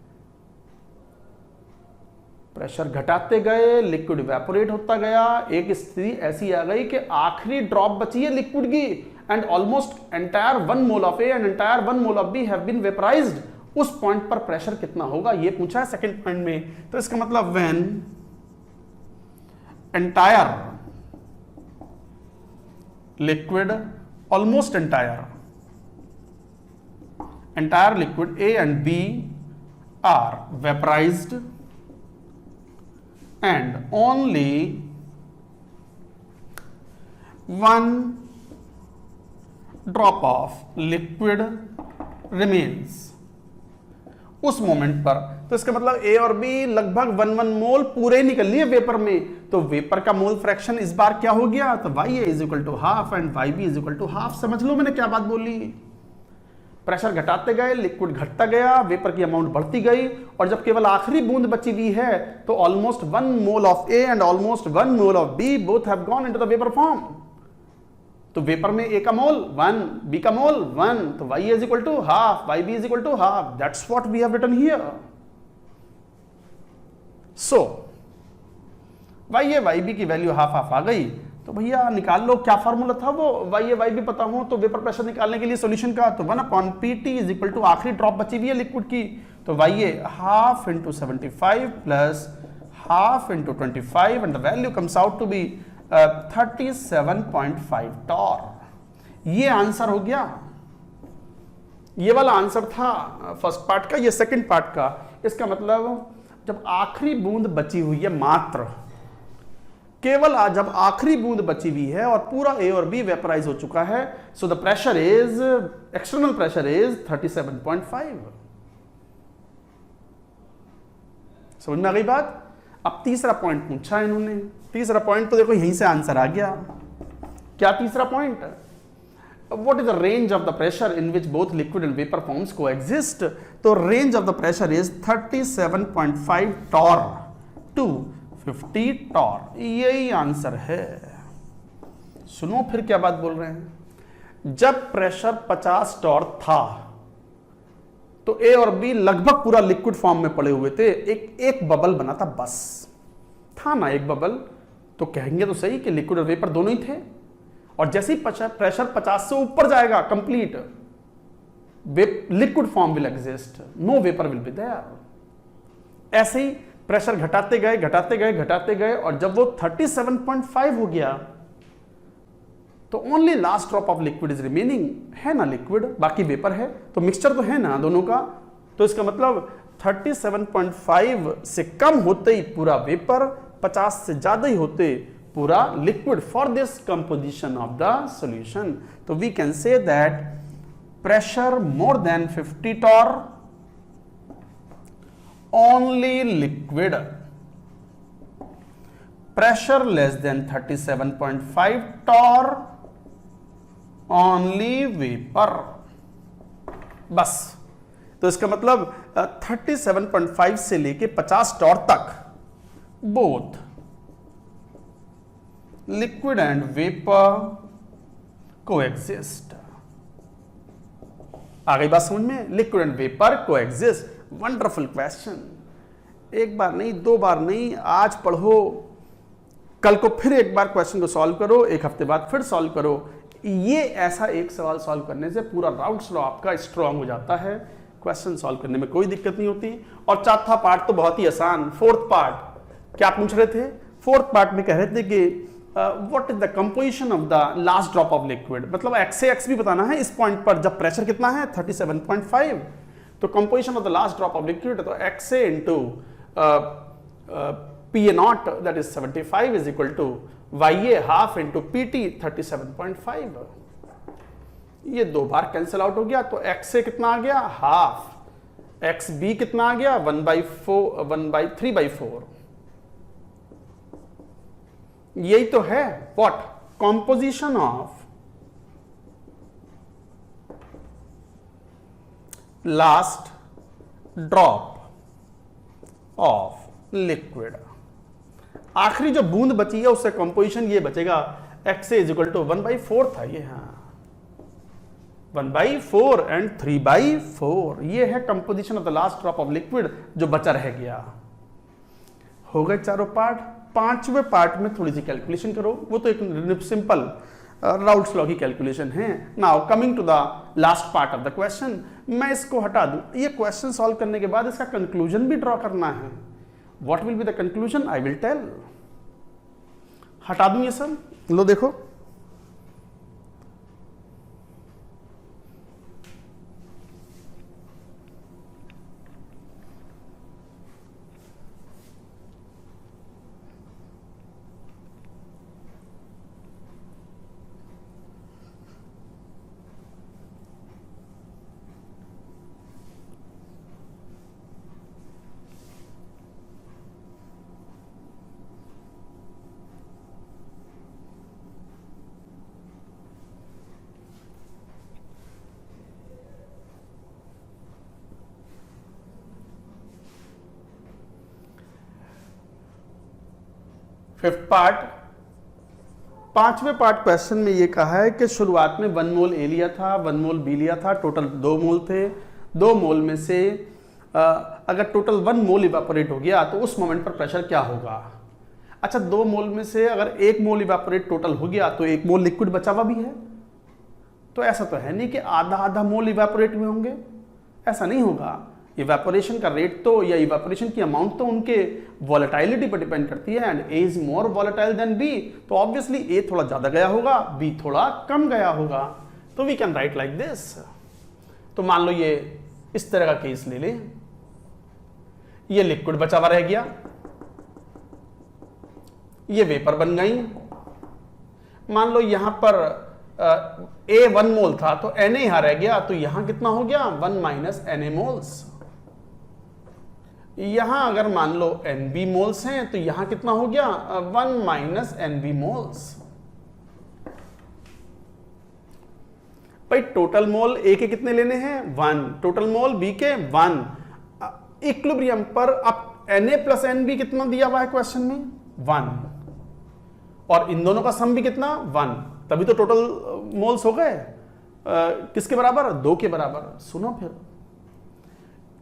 प्रेशर घटाते गए, लिक्विड इवेपोरेट होता गया, एक स्थिति ऐसी आ गई कि आखिरी ड्रॉप बची है लिक्विड की, and almost entire 1 mole of A and entire 1 mole of B have been vaporized. उस पॉइंट पर प्रेशर कितना होगा ये पूछा है सेकंड पॉइंट में। तो इसका मतलब when entire liquid, almost entire liquid A and B are vaporized and only one drop of liquid remains उस मोमेंट पर। तो इसका मतलब A और B लगभग 1 मोल पूरे निकल लिए वेपर में। तो वेपर का मोल फ्रैक्शन इस बार क्या हो गया, तो YA is equal to half and YB is equal to half. समझ लो मैंने क्या बात बोली। प्रेशर घटाते गए, लिक्विड घटता गया, वेपर की अमाउंट बढ़ती गई, और जब केवल आखिरी बूंद बची हुई है तो almost 1 mole of A and almost 1 mole of B both have gone into the vapour form. तो वेपर में A का मोल 1, B का मोल 1, तो YA is equal to half, YB is equal to half. That's what we have written here. So YA YB की value half half आ गई, तो भैया निकाल लो क्या फार्मूला था वो। YA YB पता हो तो वेपर प्रेशर निकालने के लिए सॉल्यूशन का, तो 1/PT इज इक्वल टू आखिरी ड्रॉप बची हुई है लिक्विड की, तो YA half into 75 plus half into 25, and the value comes out to be 37.5 torr. ये आंसर हो गया। ये वाला आंसर था फर्स्ट पार्ट का, ये सेकंड पार्ट का। इसका मतलब जब आखिरी बूंद बची हुई है, मात्र केवल जब आखिरी बूंद बची हुई है और पूरा A और B वेपराइज हो चुका है, so the pressure is, external pressure is 37.5। समझ में आ गई बात। अब तीसरा पॉइंट पूछा है इन्होंने। तीसरा पॉइंट तो देखो यहीं से आंसर आ गया। क्या तीसरा point, what is the range of the pressure in which both liquid and vapour forms coexist. तो range of the pressure is 37.5 torr to 50 torr. यही आंसर है। सुनो फिर क्या बात बोल रहे हैं। जब प्रेशर 50 टॉर था तो A और B लगभग पूरा लिक्विड फॉर्म में पड़े हुए थे। एक बबल बना था बस, था ना एक बबल, तो कहेंगे तो सही कि लिक्विड और वेपर दोनों ही थे। और जैसे ही प्रेशर 50 से ऊपर जाएगा complete, liquid form will exist, no vapour will be there. ऐसे ही प्रेशर घटाते गए घटाते गए घटाते गए, और जब वो 37.5 हो गया तो only last drop of liquid is remaining. है ना लिक्विड, बाकी वेपर है, तो मिक्सचर तो है ना दोनों का। तो इसका मतलब 37.5 से कम होते ही पूरा वेपर, 50 से ज्यादा ही होते पूरा liquid for this composition of the solution. तो we can say that pressure more than 50 torr only liquid, pressure less than 37.5 torr only vapour, बस। तो इसका मतलब 37.5 से लेके 50 टॉर तक both liquid and vapour coexist. आ गई बात समझ में? Liquid and vapour coexist. Wonderful question. एक बार नहीं, दो बार नहीं, आज पढ़ो, कल को फिर एक बार क्वेश्चन को सॉल्व करो, एक हफ्ते बाद फिर सॉल्व करो। ये ऐसा एक सवाल सॉल्व करने से पूरा राउंड्स लॉ आपका स्ट्रांग हो जाता है, क्वेश्चन सॉल्व करने में कोई दिक्कत नहीं होती। और चौथा पार्ट तो बहुत ही आसान। फोर्थ पार्ट क्या पूछ रहे थे? फोर्थ पार्ट में कह रहे थे कि what is the composition of the last drop of liquid, मतलब एक्स से एक्स भी बताना है इस पॉइंट पर, जब प्रेशर कितना है 37.5, तो composition of the last drop of liquid, तो एक्स से into P A naught that is 75 is equal to Y A half into P T 37.5। ये दो बार कैंसिल आउट हो गया, तो एक्स से कितना आ गया? हाफ। एक्स बी कितना आ गया? 1/3/4। यही तो है what? Composition of last drop of liquid. आखिरी जो बूंद बची है उससे कंपोजिशन ये बचेगा, एक्स इज इक्वल टू 1/4 था ये, हाँ 1/4 एंड 3/4। ये है composition of the last drop of liquid जो बचा रह गया। हो गए चारों पार्ट। पांचवें पार्ट में थोड़ी सी कैलकुलेशन करो, वो तो एक सिंपल राउल्ट्स लॉ की कैलकुलेशन है। Now coming to the last part of the question, मैं इसको हटा दूं। ये क्वेश्चन सॉल्व करने के बाद इसका कंक्लूजन भी ड्रॉ करना है। What will be the conclusion? I will tell. हटा दूं ये सब, लो देखो। फिफ्थ पार्ट, पांचवें पार्ट क्वेश्चन में ये कहा है कि शुरुआत में 1 मोल ए लिया था, 1 मोल बी लिया था, टोटल 2 मोल थे। 2 मोल में से अगर टोटल 1 मोल इवेपोरेट हो गया तो उस मोमेंट पर प्रेशर क्या होगा? अच्छा, 2 मोल में से अगर 1 मोल इवेपोरेट टोटल हो गया तो 1 मोल लिक्विड बचा हुआ भी है। तो ऐसा तो है नहीं कि आधा आधा मोल इवेपोरेट हुए होंगे, ऐसा नहीं होगा। इवेपोरेशन का रेट तो या इवेपोरेशन की अमाउंट तो उनके वॉलेटिलिटी पर डिपेंड करती है, and A is more volatile than B, तो ऑब्वियसली ए थोड़ा ज्यादा गया होगा, बी थोड़ा कम गया होगा। तो we can write like this. तो मान लो ये इस तरह का केस ले ले, ये लिक्विड बचा हुआ रह गया, ये वेपर बन गई। मान लो यहां पर ए 1 मोल था तो Na यहां रह गया, तो यहां कितना हो गया? 1 माइनस Na मोल्स। यहां अगर मान लो Nb मोल्स हैं तो यहां कितना हो गया? 1 माइनस Nb मोल्स। भाई टोटल मोल A के कितने लेने हैं? 1। टोटल मोल B के 1। इक्विलिब्रियम पर अब Na प्लस Nb कितना दिया हुआ है क्वेश्चन में? 1। और इन दोनों का सम भी कितना? 1। तभी तो टोटल मोल्स हो गए किसके बराबर? 2 के बराबर। सुनो फिर,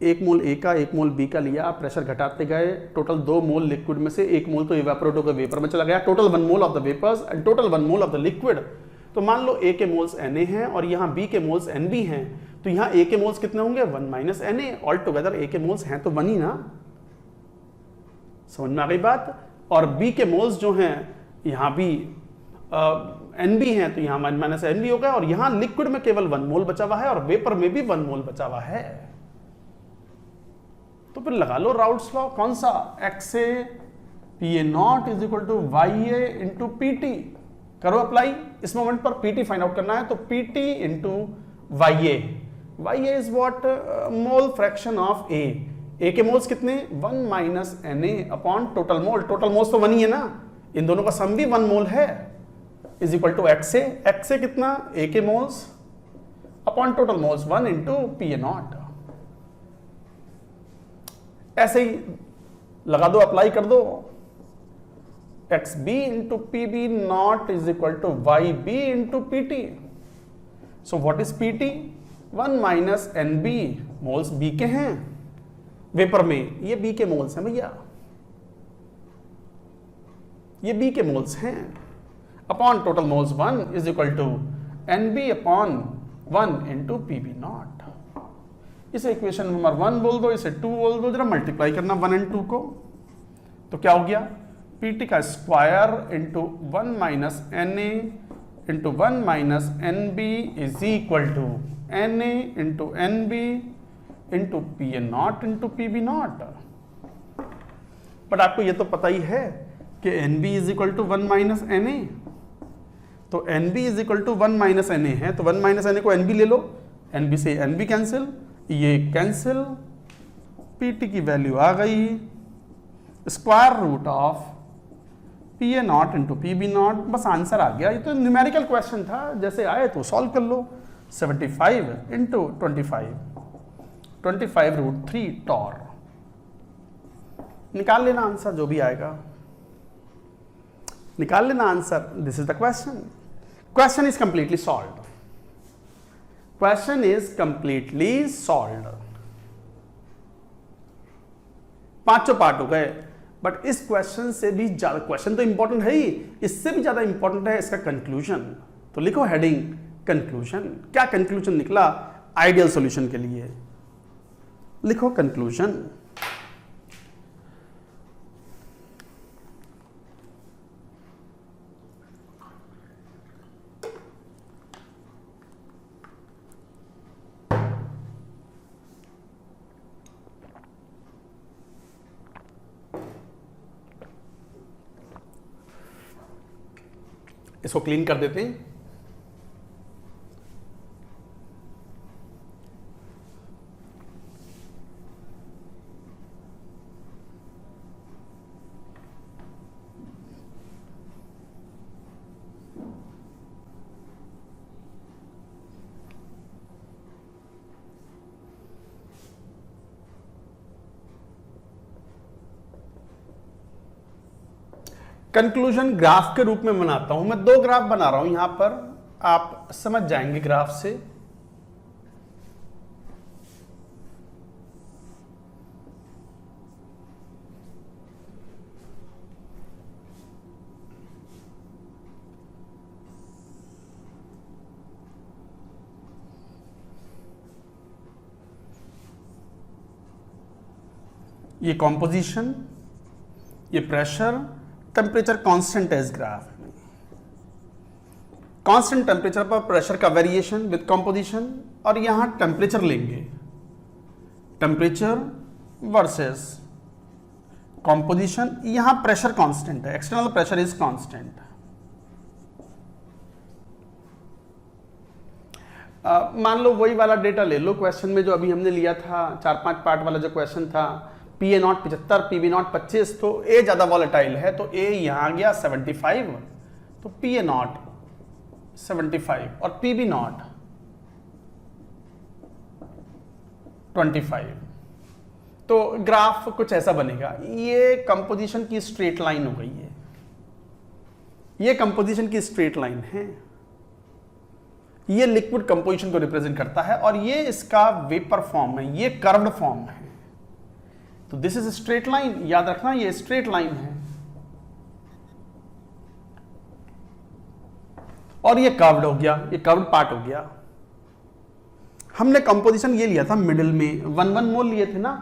1 मोल ए का 1 मोल बी का लिया, प्रेशर घटाते गए, टोटल 2 मोल लिक्विड में से 1 मोल तो इवेपोरेट होकर वेपर में चला गया, total 1 mole of the vapours and total 1 mole of the liquid. तो मान लो ए के मोल्स Na हैं और यहाँ बी के मोल्स Nb हैं, तो यहाँ ए के मोल्स कितने होंगे? 1 माइनस Na। ऑल टुगेदर ए के मोल्स हैं तो 1 ही ना, समझ में आ गई बात। और बी के मोल्स जो हैं यहाँ भी Nb हैं, तो यहाँ 1 माइनस Nb हो गया, और यहाँ लिक्विड में केवल 1 मोल बचा हुआ है और वेपर में भी 1 मोल बचा हुआ है। तो फिर लगा लो राउल्ट्स लॉ, कौन सा? X A P A naught is equal to Y A into P T. करो अप्लाई। इस मोमेंट पर पी टी फाइंड आउट करना है, तो P T into Y A. Y A is what? Mole fraction of A. A के moles कितने? 1 minus Na upon total mole. Total moles तो 1 ही है ना, इन दोनों का सम भी 1 मोल है, is equal to X A कितना ए के moles upon total moles 1 into P A naught. ऐसे ही लगा दो, अप्लाई कर दो, X B into P B naught is equal to Y B into P T. So what is P T? 1 minus N B, moles B के हैं vapour में, ये बी के मोल्स हैं भैया, ये बी के मोल्स हैं, upon total moles 1 is equal to N B upon 1 into P B naught. इसे इक्वेशन नंबर 1 बोल दो, इसे 2 बोल दो, जरा मल्टीप्लाई करना 1 एंड 2 को, तो क्या हो गया? पी टी का square into 1 minus N A into 1 minus N B is equal to N A into N B into P A naught into P B naught. But आपको ये तो पता ही है कि N B is equal to 1 minus N A, तो N B is equal to 1 minus N A है, तो 1 माइनस एन ए को एन बी ले लो, एन बी से एन बी कैंसिल, ये कैंसिल, पी टी की वैल्यू आ गई square root of P A naught into P B naught. बस आंसर आ गया। ये तो न्यूमेरिकल क्वेश्चन था, जैसे आए तो सॉल्व कर लो। 75 इंटू 25 रूट 3 टॉर, निकाल लेना आंसर जो भी आएगा, निकाल लेना answer. This is the question. Question is completely solved, question is completely solved. पांचों पार्ट हो गए, बट इस क्वेश्चन से भी ज्यादा, क्वेश्चन तो इंपॉर्टेंट है ही, इससे भी ज्यादा इंपॉर्टेंट है इसका कंक्लूजन। तो लिखो हेडिंग कंक्लूजन। क्या कंक्लूजन निकला आइडियल सॉल्यूशन के लिए? लिखो कंक्लूजन। इसको क्लीन कर देते हैं। कंक्लूजन ग्राफ के रूप में बनाता हूं मैं। 2 ग्राफ बना रहा हूं यहां पर, आप समझ जाएंगे ग्राफ से। ये कॉम्पोजिशन, ये प्रेशर, टेम्परेचर कांस्टेंट है इस ग्राफ में। कांस्टेंट टेम्परेचर पर प्रेशर का वेरिएशन विद कंपोजिशन, और यहां टेम्परेचर लेंगे, टेम्परेचर वर्सेस कंपोजिशन। यहां प्रेशर कांस्टेंट है, एक्सटर्नल प्रेशर इज कांस्टेंट। मान लो वही वाला डेटा ले लो क्वेश्चन में जो अभी हमने लिया था, 4-5 पार्ट वाला जो क्वेश्चन था, P A naught 75, P B naught 25, तो ए ज्यादा वॉलेटाइल है, तो ए यहां आ गया 75, तो पी ए नॉट 75 और पी बी नॉट 25। तो ग्राफ कुछ ऐसा बनेगा। ये कंपोजिशन की स्ट्रेट लाइन हो गई है, ये कंपोजिशन की स्ट्रेट लाइन है, ये लिक्विड कंपोजिशन को रिप्रेजेंट करता है, और ये इसका वेपर फॉर्म है, ये कर्व्ड फॉर्म है। तो दिस इज स्ट्रेट लाइन, याद रखना ये स्ट्रेट लाइन है, और ये कर्व्ड हो गया, ये कर्व्ड पार्ट हो गया। हमने कंपोजिशन ये लिया था मिडिल में, 1-1 मोल लिए थे ना,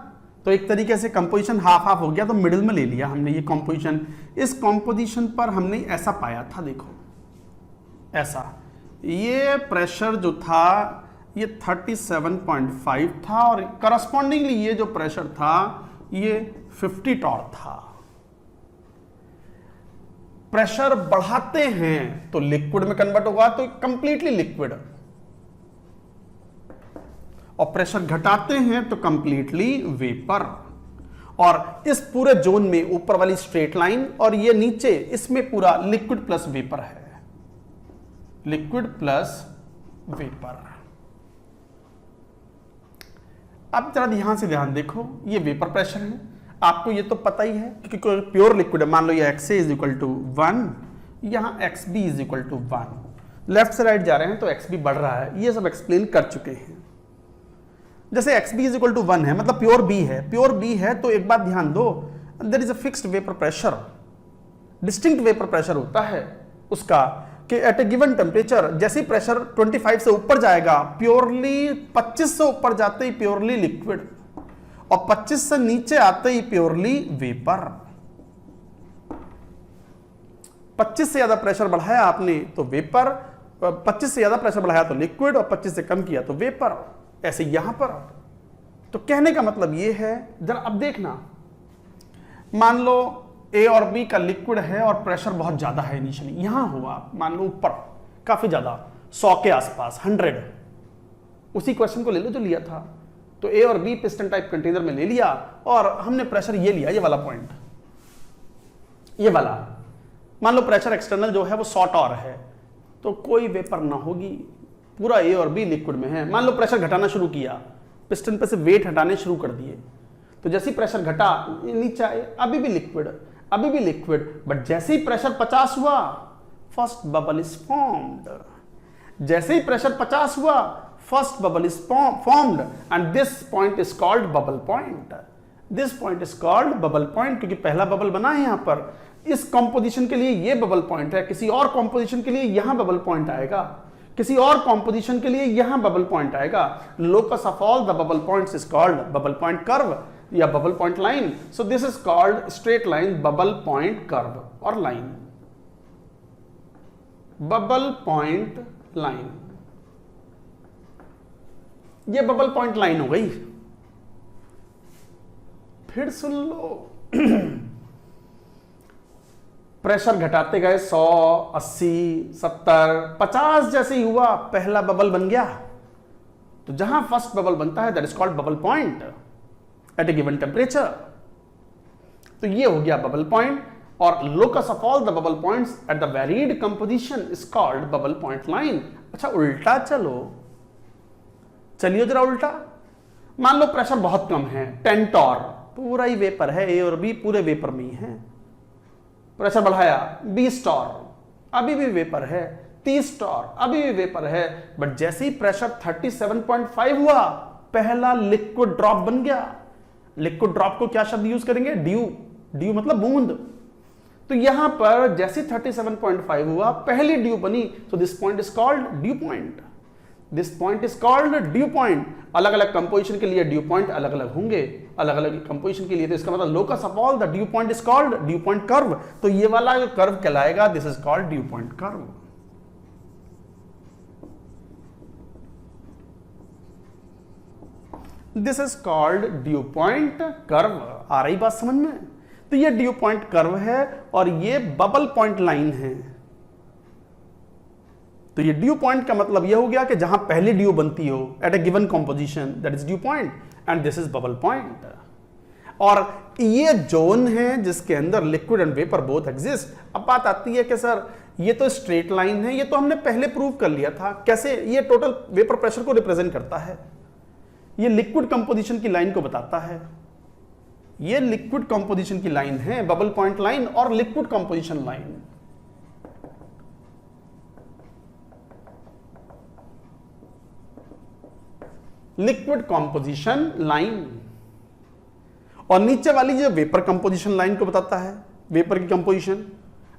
तो एक तरीके से कंपोजिशन हाफ हाफ हो गया, तो मिडिल में ले लिया हमने ये कंपोजिशन। इस कंपोजिशन पर हमने ऐसा पाया था, देखो ऐसा, ये प्रेशर जो था ये 37.5 था, और करस्पॉन्डिंगली ये जो प्रेशर था ये 50 टॉर था। प्रेशर बढ़ाते हैं तो लिक्विड में कन्वर्ट होगा, तो कंप्लीटली लिक्विड, और प्रेशर घटाते हैं तो कंप्लीटली वेपर। और इस पूरे जोन में ऊपर वाली स्ट्रेट लाइन और ये नीचे, इसमें पूरा लिक्विड प्लस वेपर है। Liquid plus vapour. अब जरा ध्यान से ध्यान देखो, ये वेपर प्रेशर है, आपको ये तो पता ही है क्योंकि प्योर लिक्विड है। मान लो ये XA इज इक्वल टू 1, यहाँ XB is equal to 1। Left से राइट जा रहे हैं तो XB बढ़ रहा है, ये सब एक्सप्लेन कर चुके हैं। जैसे XB इज इक्वल टू 1 है मतलब प्योर B है, प्योर B है तो एक बात ध्यान दो, there is a fixed vapour pressure. Distinct vapour pressure होता है उसका कि एट ए गिवन टेम्परेचर जैसे प्रेशर 25 से ऊपर जाएगा प्योरली, 25 से ऊपर जाते ही प्योरली लिक्विड, और 25 से नीचे आते ही प्योरली वेपर। 25 से ज्यादा प्रेशर बढ़ाया आपने तो वेपर, 25 से ज्यादा प्रेशर बढ़ाया तो लिक्विड, और 25 से कम किया तो वेपर। ऐसे यहां पर तो कहने का मतलब यह है, जरा अब देखना, मान लो A और B का लिक्विड है और प्रेशर बहुत ज्यादा है इनिशियली, यहां हुआ मान लो ऊपर काफी ज्यादा 100 के आसपास 100, उसी क्वेश्चन को ले लो जो लिया था, तो A और B पिस्टन टाइप कंटेनर में ले लिया और हमने प्रेशर ये लिया, ये वाला पॉइंट, ये वाला। मान लो प्रेशर एक्सटर्नल जो है वो 100 टॉर है तो कोई वेपर ना होगी, पूरा A और B लिक्विड में है। मान लो प्रेशर घटाना शुरू किया, पिस्टन पे से वेट हटाने शुरू कर दिए, तो जैसे ही प्रेशर घटा नीचे आए, अभी भी लिक्विड, अभी भी लिक्विड, बट जैसे ही प्रेशर 50 हुआ फर्स्ट बबल इज फॉर्म्ड। जैसे ही प्रेशर 50 हुआ first bubble is formed and this point is called bubble point. This point is called bubble point क्योंकि पहला बबल बना है यहां पर, इस कंपोजिशन के लिए ये बबल पॉइंट है, किसी और कंपोजिशन के लिए यहां बबल पॉइंट आएगा, किसी और कंपोजिशन के लिए यहां बबल पॉइंट आएगा। Locus of all the bubble points is called bubble point curve या bubble point line. So this is called straight line bubble point curve और लाइन, बबल पॉइंट लाइन। ये बबल पॉइंट लाइन हो गई। फिर सुन low pressure घटाते गए 100, 80, 70, 50 जैसे ही हुआ पहला बबल बन गया, तो जहां फर्स्ट बबल बनता है that is called bubble point at a given temperature. तो ये हो गया बबल पॉइंट, और locus of all the bubble points at the varied composition is called bubble point line. अच्छा उल्टा चलिए जरा उल्टा। मान लो प्रेशर बहुत कम है 10 टॉर, पूरा ही वेपर है, A और B पूरे वेपर में ही है। प्रेशर बढ़ाया 20 टॉर, अभी भी वेपर है, 30 टॉर, अभी भी वेपर है, बट जैसे ही प्रेशर 37.5 हुआ पहला लिक्विड ड्रॉप बन गया। लिक्विड ड्रॉप को क्या शब्द यूज करेंगे? ड्यू। ड्यू मतलब बूंद। तो यहां पर जैसे 37.5 हुआ पहली ड्यू बनी, तो this point is called dew point. This point is called dew point. अलग अलग कंपोजिशन के लिए ड्यू पॉइंट अलग अलग होंगे, अलग अलग कंपोजिशन के लिए, तो इसका मतलब locus of all the dew point is called dew point curve. तो ये वाला कर्व कहलाएगा, this is called dew point curve. This is called dew point curve. आ रही बात समझ में? तो ये ड्यू पॉइंट कर्व है और ये बबल पॉइंट लाइन है। तो ये ड्यू पॉइंट का मतलब ये हो गया कि जहां पहली ड्यू बनती हो at a given composition, that is dew point, and this is bubble point. और ये जोन है जिसके अंदर liquid and vapour both exist. अब बात आती है कि सर ये तो स्ट्रेट लाइन है, ये तो हमने पहले प्रूव कर लिया था। कैसे? ये टोटल वेपर प्रेशर को रिप्रेजेंट करता है, ये लिक्विड कंपोजिशन की लाइन को बताता है। ये लिक्विड कंपोजिशन की लाइन है, बबल पॉइंट लाइन और liquid composition line. Liquid composition line, और नीचे वाली जो वेपर कंपोजिशन लाइन को बताता है, वेपर की composition.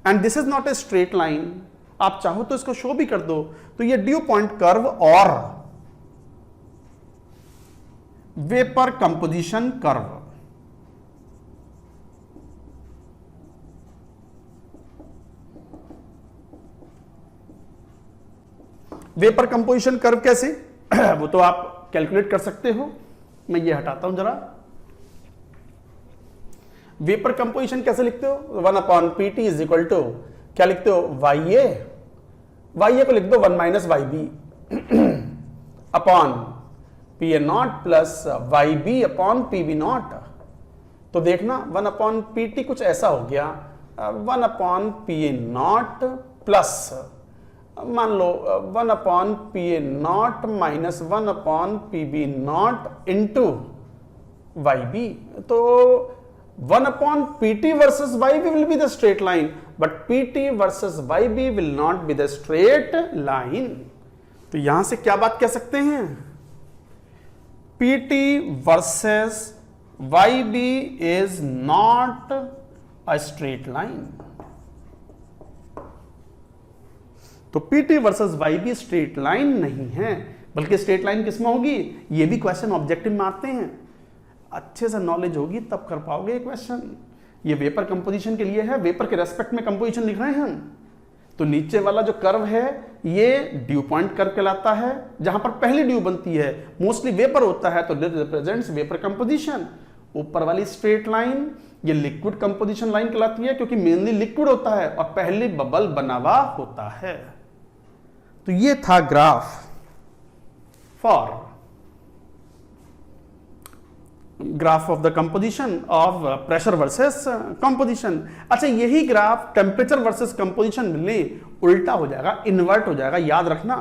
And this is not a straight line, आप चाहो तो इसको शो भी कर दो। तो ये ड्यू पॉइंट कर्व और vapour composition curve. Vapour composition curve कैसे? वो तो आप कैलकुलेट कर सकते हो। मैं ये हटाता हूं जरा। वेपर कंपोजिशन कैसे लिखते हो? 1/pt इज इक्वल टू क्या लिखते हो? YA को लिख दो 1 - YB upon PA0 plus YB upon PB0। तो देखना 1/pt कुछ ऐसा हो गया, 1/PA0 प्लस मान लो 1/PA0 minus 1/PB0 into YB, तो 1/PT versus YB will be the straight line, but PT versus YB will not be the straight line. तो यहां से क्या बात कह सकते हैं, PT versus YB is not a straight line. तो PT versus YB straight line नहीं है, बल्कि स्ट्रेट लाइन किसमें होगी, ये भी क्वेश्चन ऑब्जेक्टिव में आते हैं, अच्छे से नॉलेज होगी तब कर पाओगे ये क्वेश्चन। ये वेपर कंपोजिशन के लिए है, वेपर के रेस्पेक्ट में कंपोजिशन लिख रहे हैं हम। तो नीचे वाला जो कर्व है ये ड्यू पॉइंट कर्व कहलाता है, जहां पर पहली ड्यू बनती है, मोस्टली वेपर होता है, तो दिस रिप्रेजेंट्स वेपर कंपोजिशन। ऊपर वाली स्ट्रेट लाइन ये लिक्विड कंपोजिशन लाइन कहलाती है, क्योंकि मेनली लिक्विड होता है और पहले बबल बना हुआ होता है। तो ये था graph for graph of the composition of pressure versus composition. अच्छा, यही ग्राफ टेम्परेचर वर्सेस कंपोजिशन में उल्टा हो जाएगा, इन्वर्ट हो जाएगा। याद रखना,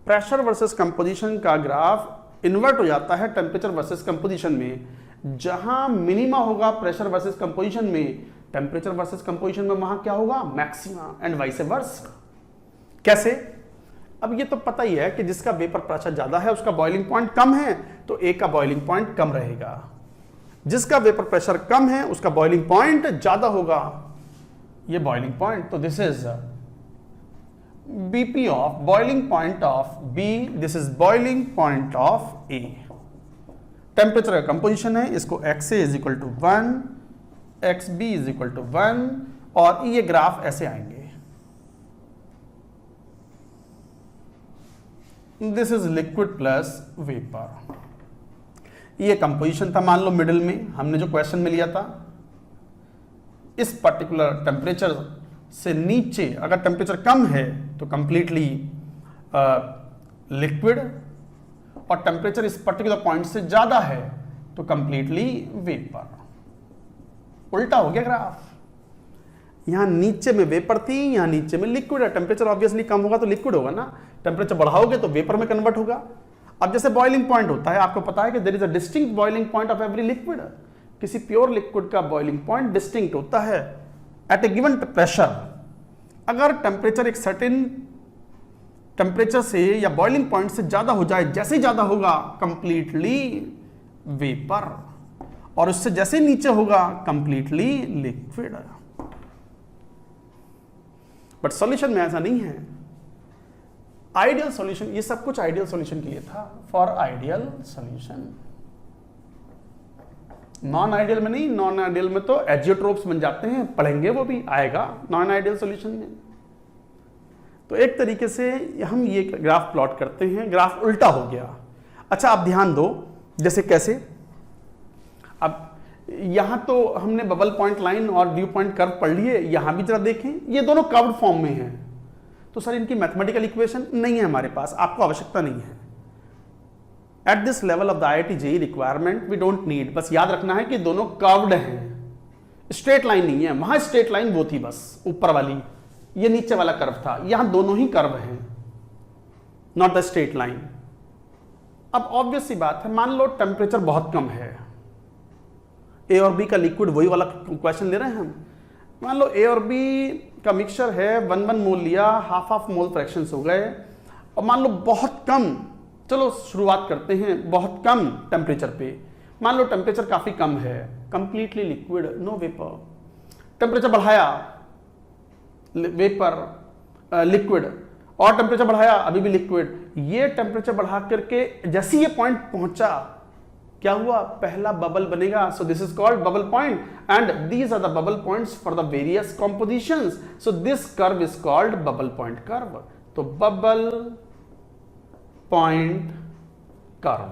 प्रेशर वर्सेस कंपोजिशन का ग्राफ इन्वर्ट हो जाता है टेम्परेचर वर्सेस कंपोजिशन में। जहां मिनिमा होगा प्रेशर वर्सेस कंपोजिशन में, टेम्परेचर वर्सेस कंपोजिशन में वहां क्या होगा, मैक्सिमा, एंड वाइस वर्सा। कैसे? अब ये तो पता ही है कि जिसका वेपर प्रेशर ज्यादा है उसका बॉइलिंग पॉइंट कम है, तो ए का बॉइलिंग पॉइंट कम रहेगा। जिसका वेपर प्रेशर कम है उसका बॉइलिंग पॉइंट ज्यादा होगा, ये बॉइलिंग पॉइंट। तो this is BP of boiling point of B, this is boiling point of A। Temperature का कंपोजिशन है, इसको XA is equal to 1, XB is equal to 1, और ये ग्राफ ऐसे आएंगे। This is liquid plus vapour. ये composition था, मान लो मिडिल में हमने जो क्वेश्चन में लिया था। इस पर्टिकुलर टेम्परेचर से नीचे अगर टेम्परेचर कम है तो कंप्लीटली लिक्विड, और टेम्परेचर इस पर्टिकुलर पॉइंट से ज्यादा है तो कंप्लीटली वेपर। उल्टा हो गया ग्राफ, यहां नीचे में वेपर थी, यहां नीचे में लिक्विड है। टेम्परेचर ऑब्वियसली कम होगा तो लिक्विड होगा ना, टेम्परेचर बढ़ाओगे तो वेपर में कन्वर्ट होगा। अब जैसे बॉइलिंग पॉइंट होता है, आपको पता है कि there is a distinct boiling point of every liquid. किसी प्योर लिक्विड का बॉइलिंग पॉइंट डिस्टिंक्ट होता है एट ए गिवन प्रेशर। अगर टेम्परेचर एक सर्टेन टेम्परेचर से या बॉइलिंग पॉइंट से ज्यादा हो जाए, जैसे ही ज्यादा होगा कंप्लीटली वेपर, और उससे जैसे नीचे होगा कंप्लीटली लिक्विड। बट सॉल्यूशन में ऐसा नहीं है। आइडियल सॉल्यूशन, ये सब कुछ आइडियल सॉल्यूशन के लिए था, for ideal solution. Non ideal में नहीं, नॉन आइडियल में तो एजियोट्रोप्स बन जाते हैं, पढ़ेंगे, वो भी आएगा नॉन आइडियल सॉल्यूशन में। तो एक तरीके से हम ये ग्राफ प्लॉट करते हैं, ग्राफ उल्टा हो गया। अच्छा, आप ध्यान दो, जैसे कैसे, अब यहां तो हमने बबल पॉइंट लाइन और ड्यू पॉइंट कर्व पढ़ लिए, यहां भी जरा देखें, ये दोनों कर्व्ड फॉर्म में हैं। तो सर इनकी मैथमेटिकल इक्वेशन नहीं है हमारे पास, आपको आवश्यकता नहीं है। At this level of the IIT JEE requirement we don't need, बस याद रखना है कि दोनों कर्व्ड हैं, स्ट्रेट लाइन नहीं है। वहां स्ट्रेट लाइन वो थी बस ऊपर वाली, ये नीचे वाला कर्व था, यहां दोनों ही कर्व हैं, नॉट द स्ट्रेट लाइन। अब ऑब्वियस सी बात है, मान लो टेम्परेचर बहुत कम है, A और B का लिक्विड, वही वाला क्वेश्चन ले रहे हैं हम। मान लो A और B का मिक्सचर है, 1 मोल लिया, हाफ मोल फ्रैक्शंस हो गए, और मान लो बहुत कम, चलो शुरुआत करते हैं बहुत कम टेम्परेचर पे। मान लो टेम्परेचर काफी कम है, completely liquid, no vapour. Temperature बढ़ाया, वेपर, लिक्विड, और टेम्परेचर बढ़ाया, अभी भी लिक्विड। ये टेम्परेचर बढ़ा करके जैसे ये पॉइंट पहुंचा, क्या हुआ, पहला बबल बनेगा। So this is called bubble point, and these are the bubble points for the various compositions. So this curve is called bubble point curve. तो बबल पॉइंट कर्व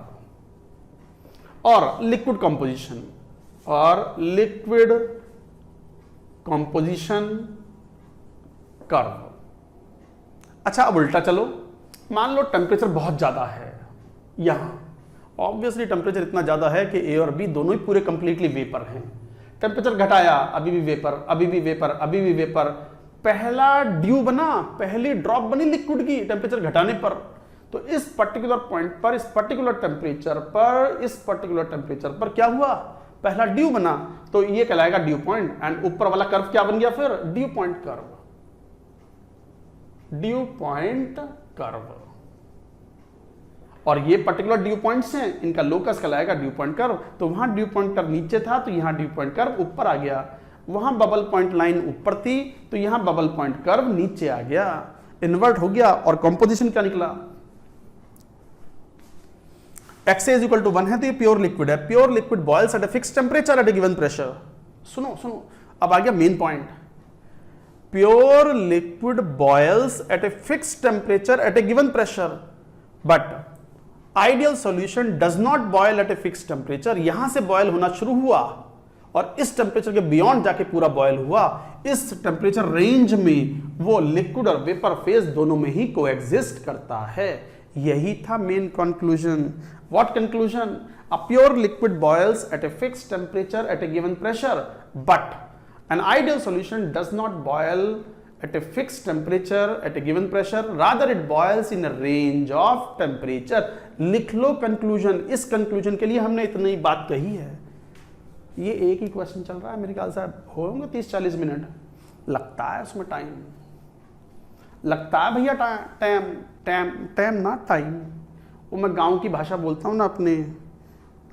और लिक्विड कॉम्पोजिशन, और liquid composition curve. अच्छा, अब उल्टा चलो, मान low temperature बहुत ज्यादा है, यहां ऑब्वियसली टेम्परेचर इतना ज्यादा है कि A और B दोनों ही पूरे कंप्लीटली वेपर हैं। टेम्परेचर घटाया, अभी भी वेपर, अभी भी वेपर, अभी भी वेपर। पहला ड्यू बना, पहली ड्रॉप बनी लिक्विड की टेम्परेचर घटाने पर। तो इस पर्टिकुलर पॉइंट पर, इस पर्टिकुलर टेम्परेचर पर, इस पर्टिकुलर टेम्परेचर पर क्या हुआ, पहला ड्यू बना, तो ये कहलाएगा ड्यू पॉइंट। एंड ऊपर वाला कर्व क्या बन गया फिर, due point curve, due point curve. और ये पर्टिकुलर ड्यू पॉइंट्स हैं, इनका लोकस कहलाएगा ड्यू पॉइंट कर्व। तो वहां ड्यू पॉइंट कर्व नीचे था, तो यहां ड्यू पॉइंट कर्व ऊपर आ गया। वहां बबल पॉइंट लाइन ऊपर थी, तो यहां बबल पॉइंट कर्व नीचे आ गया, इन्वर्ट हो गया। और कंपोजिशन क्या निकला, XA इज इक्वल टू 1 है, तो ये प्योर लिक्विड है। Pure liquid boils at a fix temperature at a given pressure. सुनो सुनो, अब आ गया main point. Pure liquid boils at a fix temperature at a given pressure, but ideal solution does not boil at a fix temperature. यहां से boil होना शुरू हुआ और इस टेम्परेचर के बियॉन्ड जाके पूरा बॉयल हुआ। इस टेम्परेचर रेंज में वो लिक्विड और वेपर फेज दोनों में ही कोएग्जिस्ट करता है। यही था main conclusion. What conclusion, a pure liquid boils at a fixed temperature at a given pressure, but an ideal solution does not boil at a fixed temperature at a given pressure, rather it boils in a range of temperature। लिख लो conclusion. इस conclusion के लिए हमने इतनी बात कही है। ये एक ही क्वेश्चन चल रहा है, मेरे ख्याल से होंगे 30-40 मिनट लगता है उसमें, टाइम लगता है भैया, टाइम टाइम टाइम ना टाइम। वो मैं गांव की भाषा बोलता हूँ ना अपने,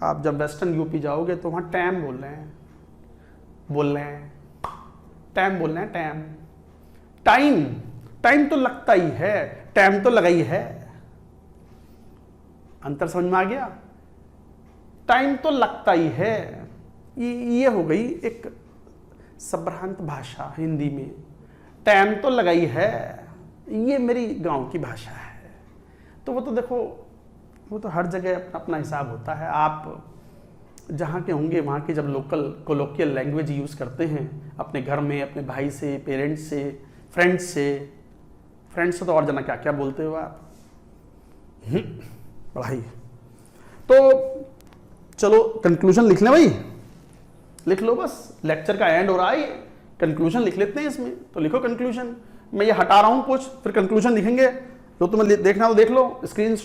आप जब वेस्टर्न यूपी जाओगे तो वहाँ टाइम बोल रहे हैं, टाइम बोल रहे हैं, टाइम टाइम तो लगता ही है, टाइम तो लगा ही है। अंतर समझ में आ गया, टाइम तो लगता ही है। ये हो गई एक संभ्रांत भाषा हिंदी में, टाइम तो लगा ही है। ये मेरी गांव की भाषा है। तो वो तो देखो, वो तो हर जगह अपना अपना हिसाब होता है। आप जहाँ के होंगे वहाँ के जब लोकल कोलोकियल लैंग्वेज यूज़ करते हैं अपने घर में, अपने भाई से, पेरेंट्स से, फ्रेंड्स से तो और जना क्या क्या बोलते हो आप, पढ़ाई। तो चलो कंक्लूजन लिख लें भाई, लिख लो बस, लेक्चर का एंड हो रहा है, कंक्लूजन लिख लेते हैं इसमें। तो लिखो कंक्लूजन, मैं ये हटा रहा हूँ कुछ, फिर कंक्लूजन लिखेंगे। जो तुम्हें देखना हो देख लो, स्क्रीन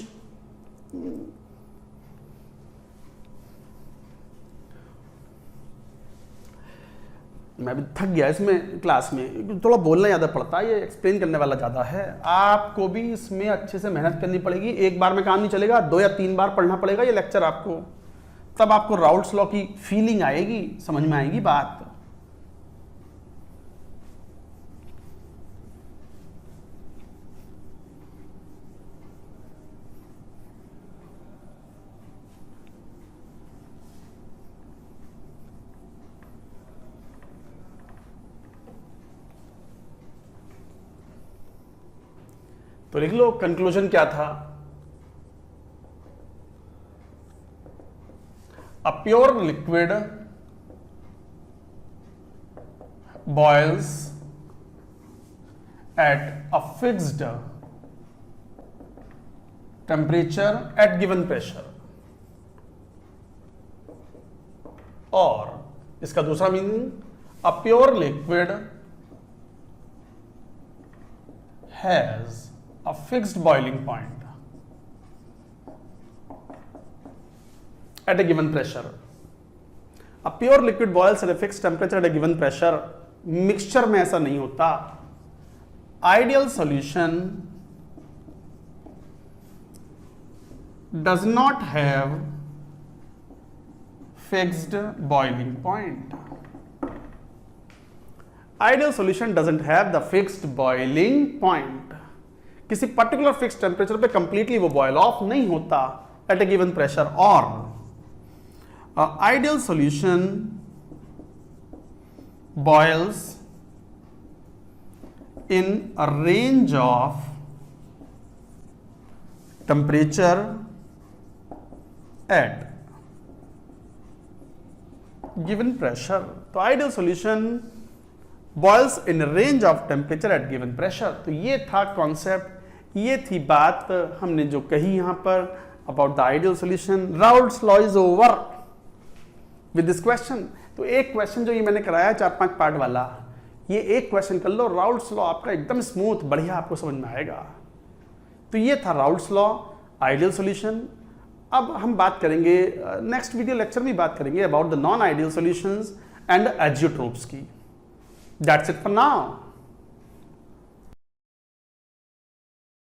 मैं भी थक गया इसमें क्लास में, थोड़ा बोलना ज़्यादा पड़ता है, ये एक्सप्लेन करने वाला ज़्यादा है। आपको भी इसमें अच्छे से मेहनत करनी पड़ेगी, एक बार में काम नहीं चलेगा, 2 या 3 बार पढ़ना पड़ेगा ये लेक्चर आपको, तब आपको राउल्ट्स लॉ की फीलिंग आएगी, समझ में आएगी बात। तो लिख लो कंक्लूजन क्या था, a pure liquid boils at a fixed temperature at given pressure. और इसका दूसरा meaning, a pure liquid has a fixed boiling point at a given pressure। A pure liquid boils at a fixed temperature at a given pressure। Mixture में ऐसा नहीं होता। Ideal solution does not have fixed boiling point। Ideal solution doesn't have the fixed boiling point। किसी particular fix temperature पे completely वो boil off नहीं होता at a given pressure. और ideal solution boils in a range of temperature at given pressure. तो ideal solution boils in range of temperature at given pressure. तो ये था concept, ये थी बात हमने जो कही यहां पर about the ideal solution. Raoult's law is over with this question. तो एक क्वेश्चन जो ये मैंने कराया 4-5 पार्ट वाला, ये एक क्वेश्चन कर लो, राउल्ट्स लॉ आपका एकदम स्मूथ बढ़िया आपको समझ में आएगा। तो ये था राउल्ट्स लॉ, आइडियल सॉल्यूशन। अब हम बात करेंगे नेक्स्ट वीडियो लेक्चर में बात करेंगे about the non ideal solutions and azeotropes की। That's it for now.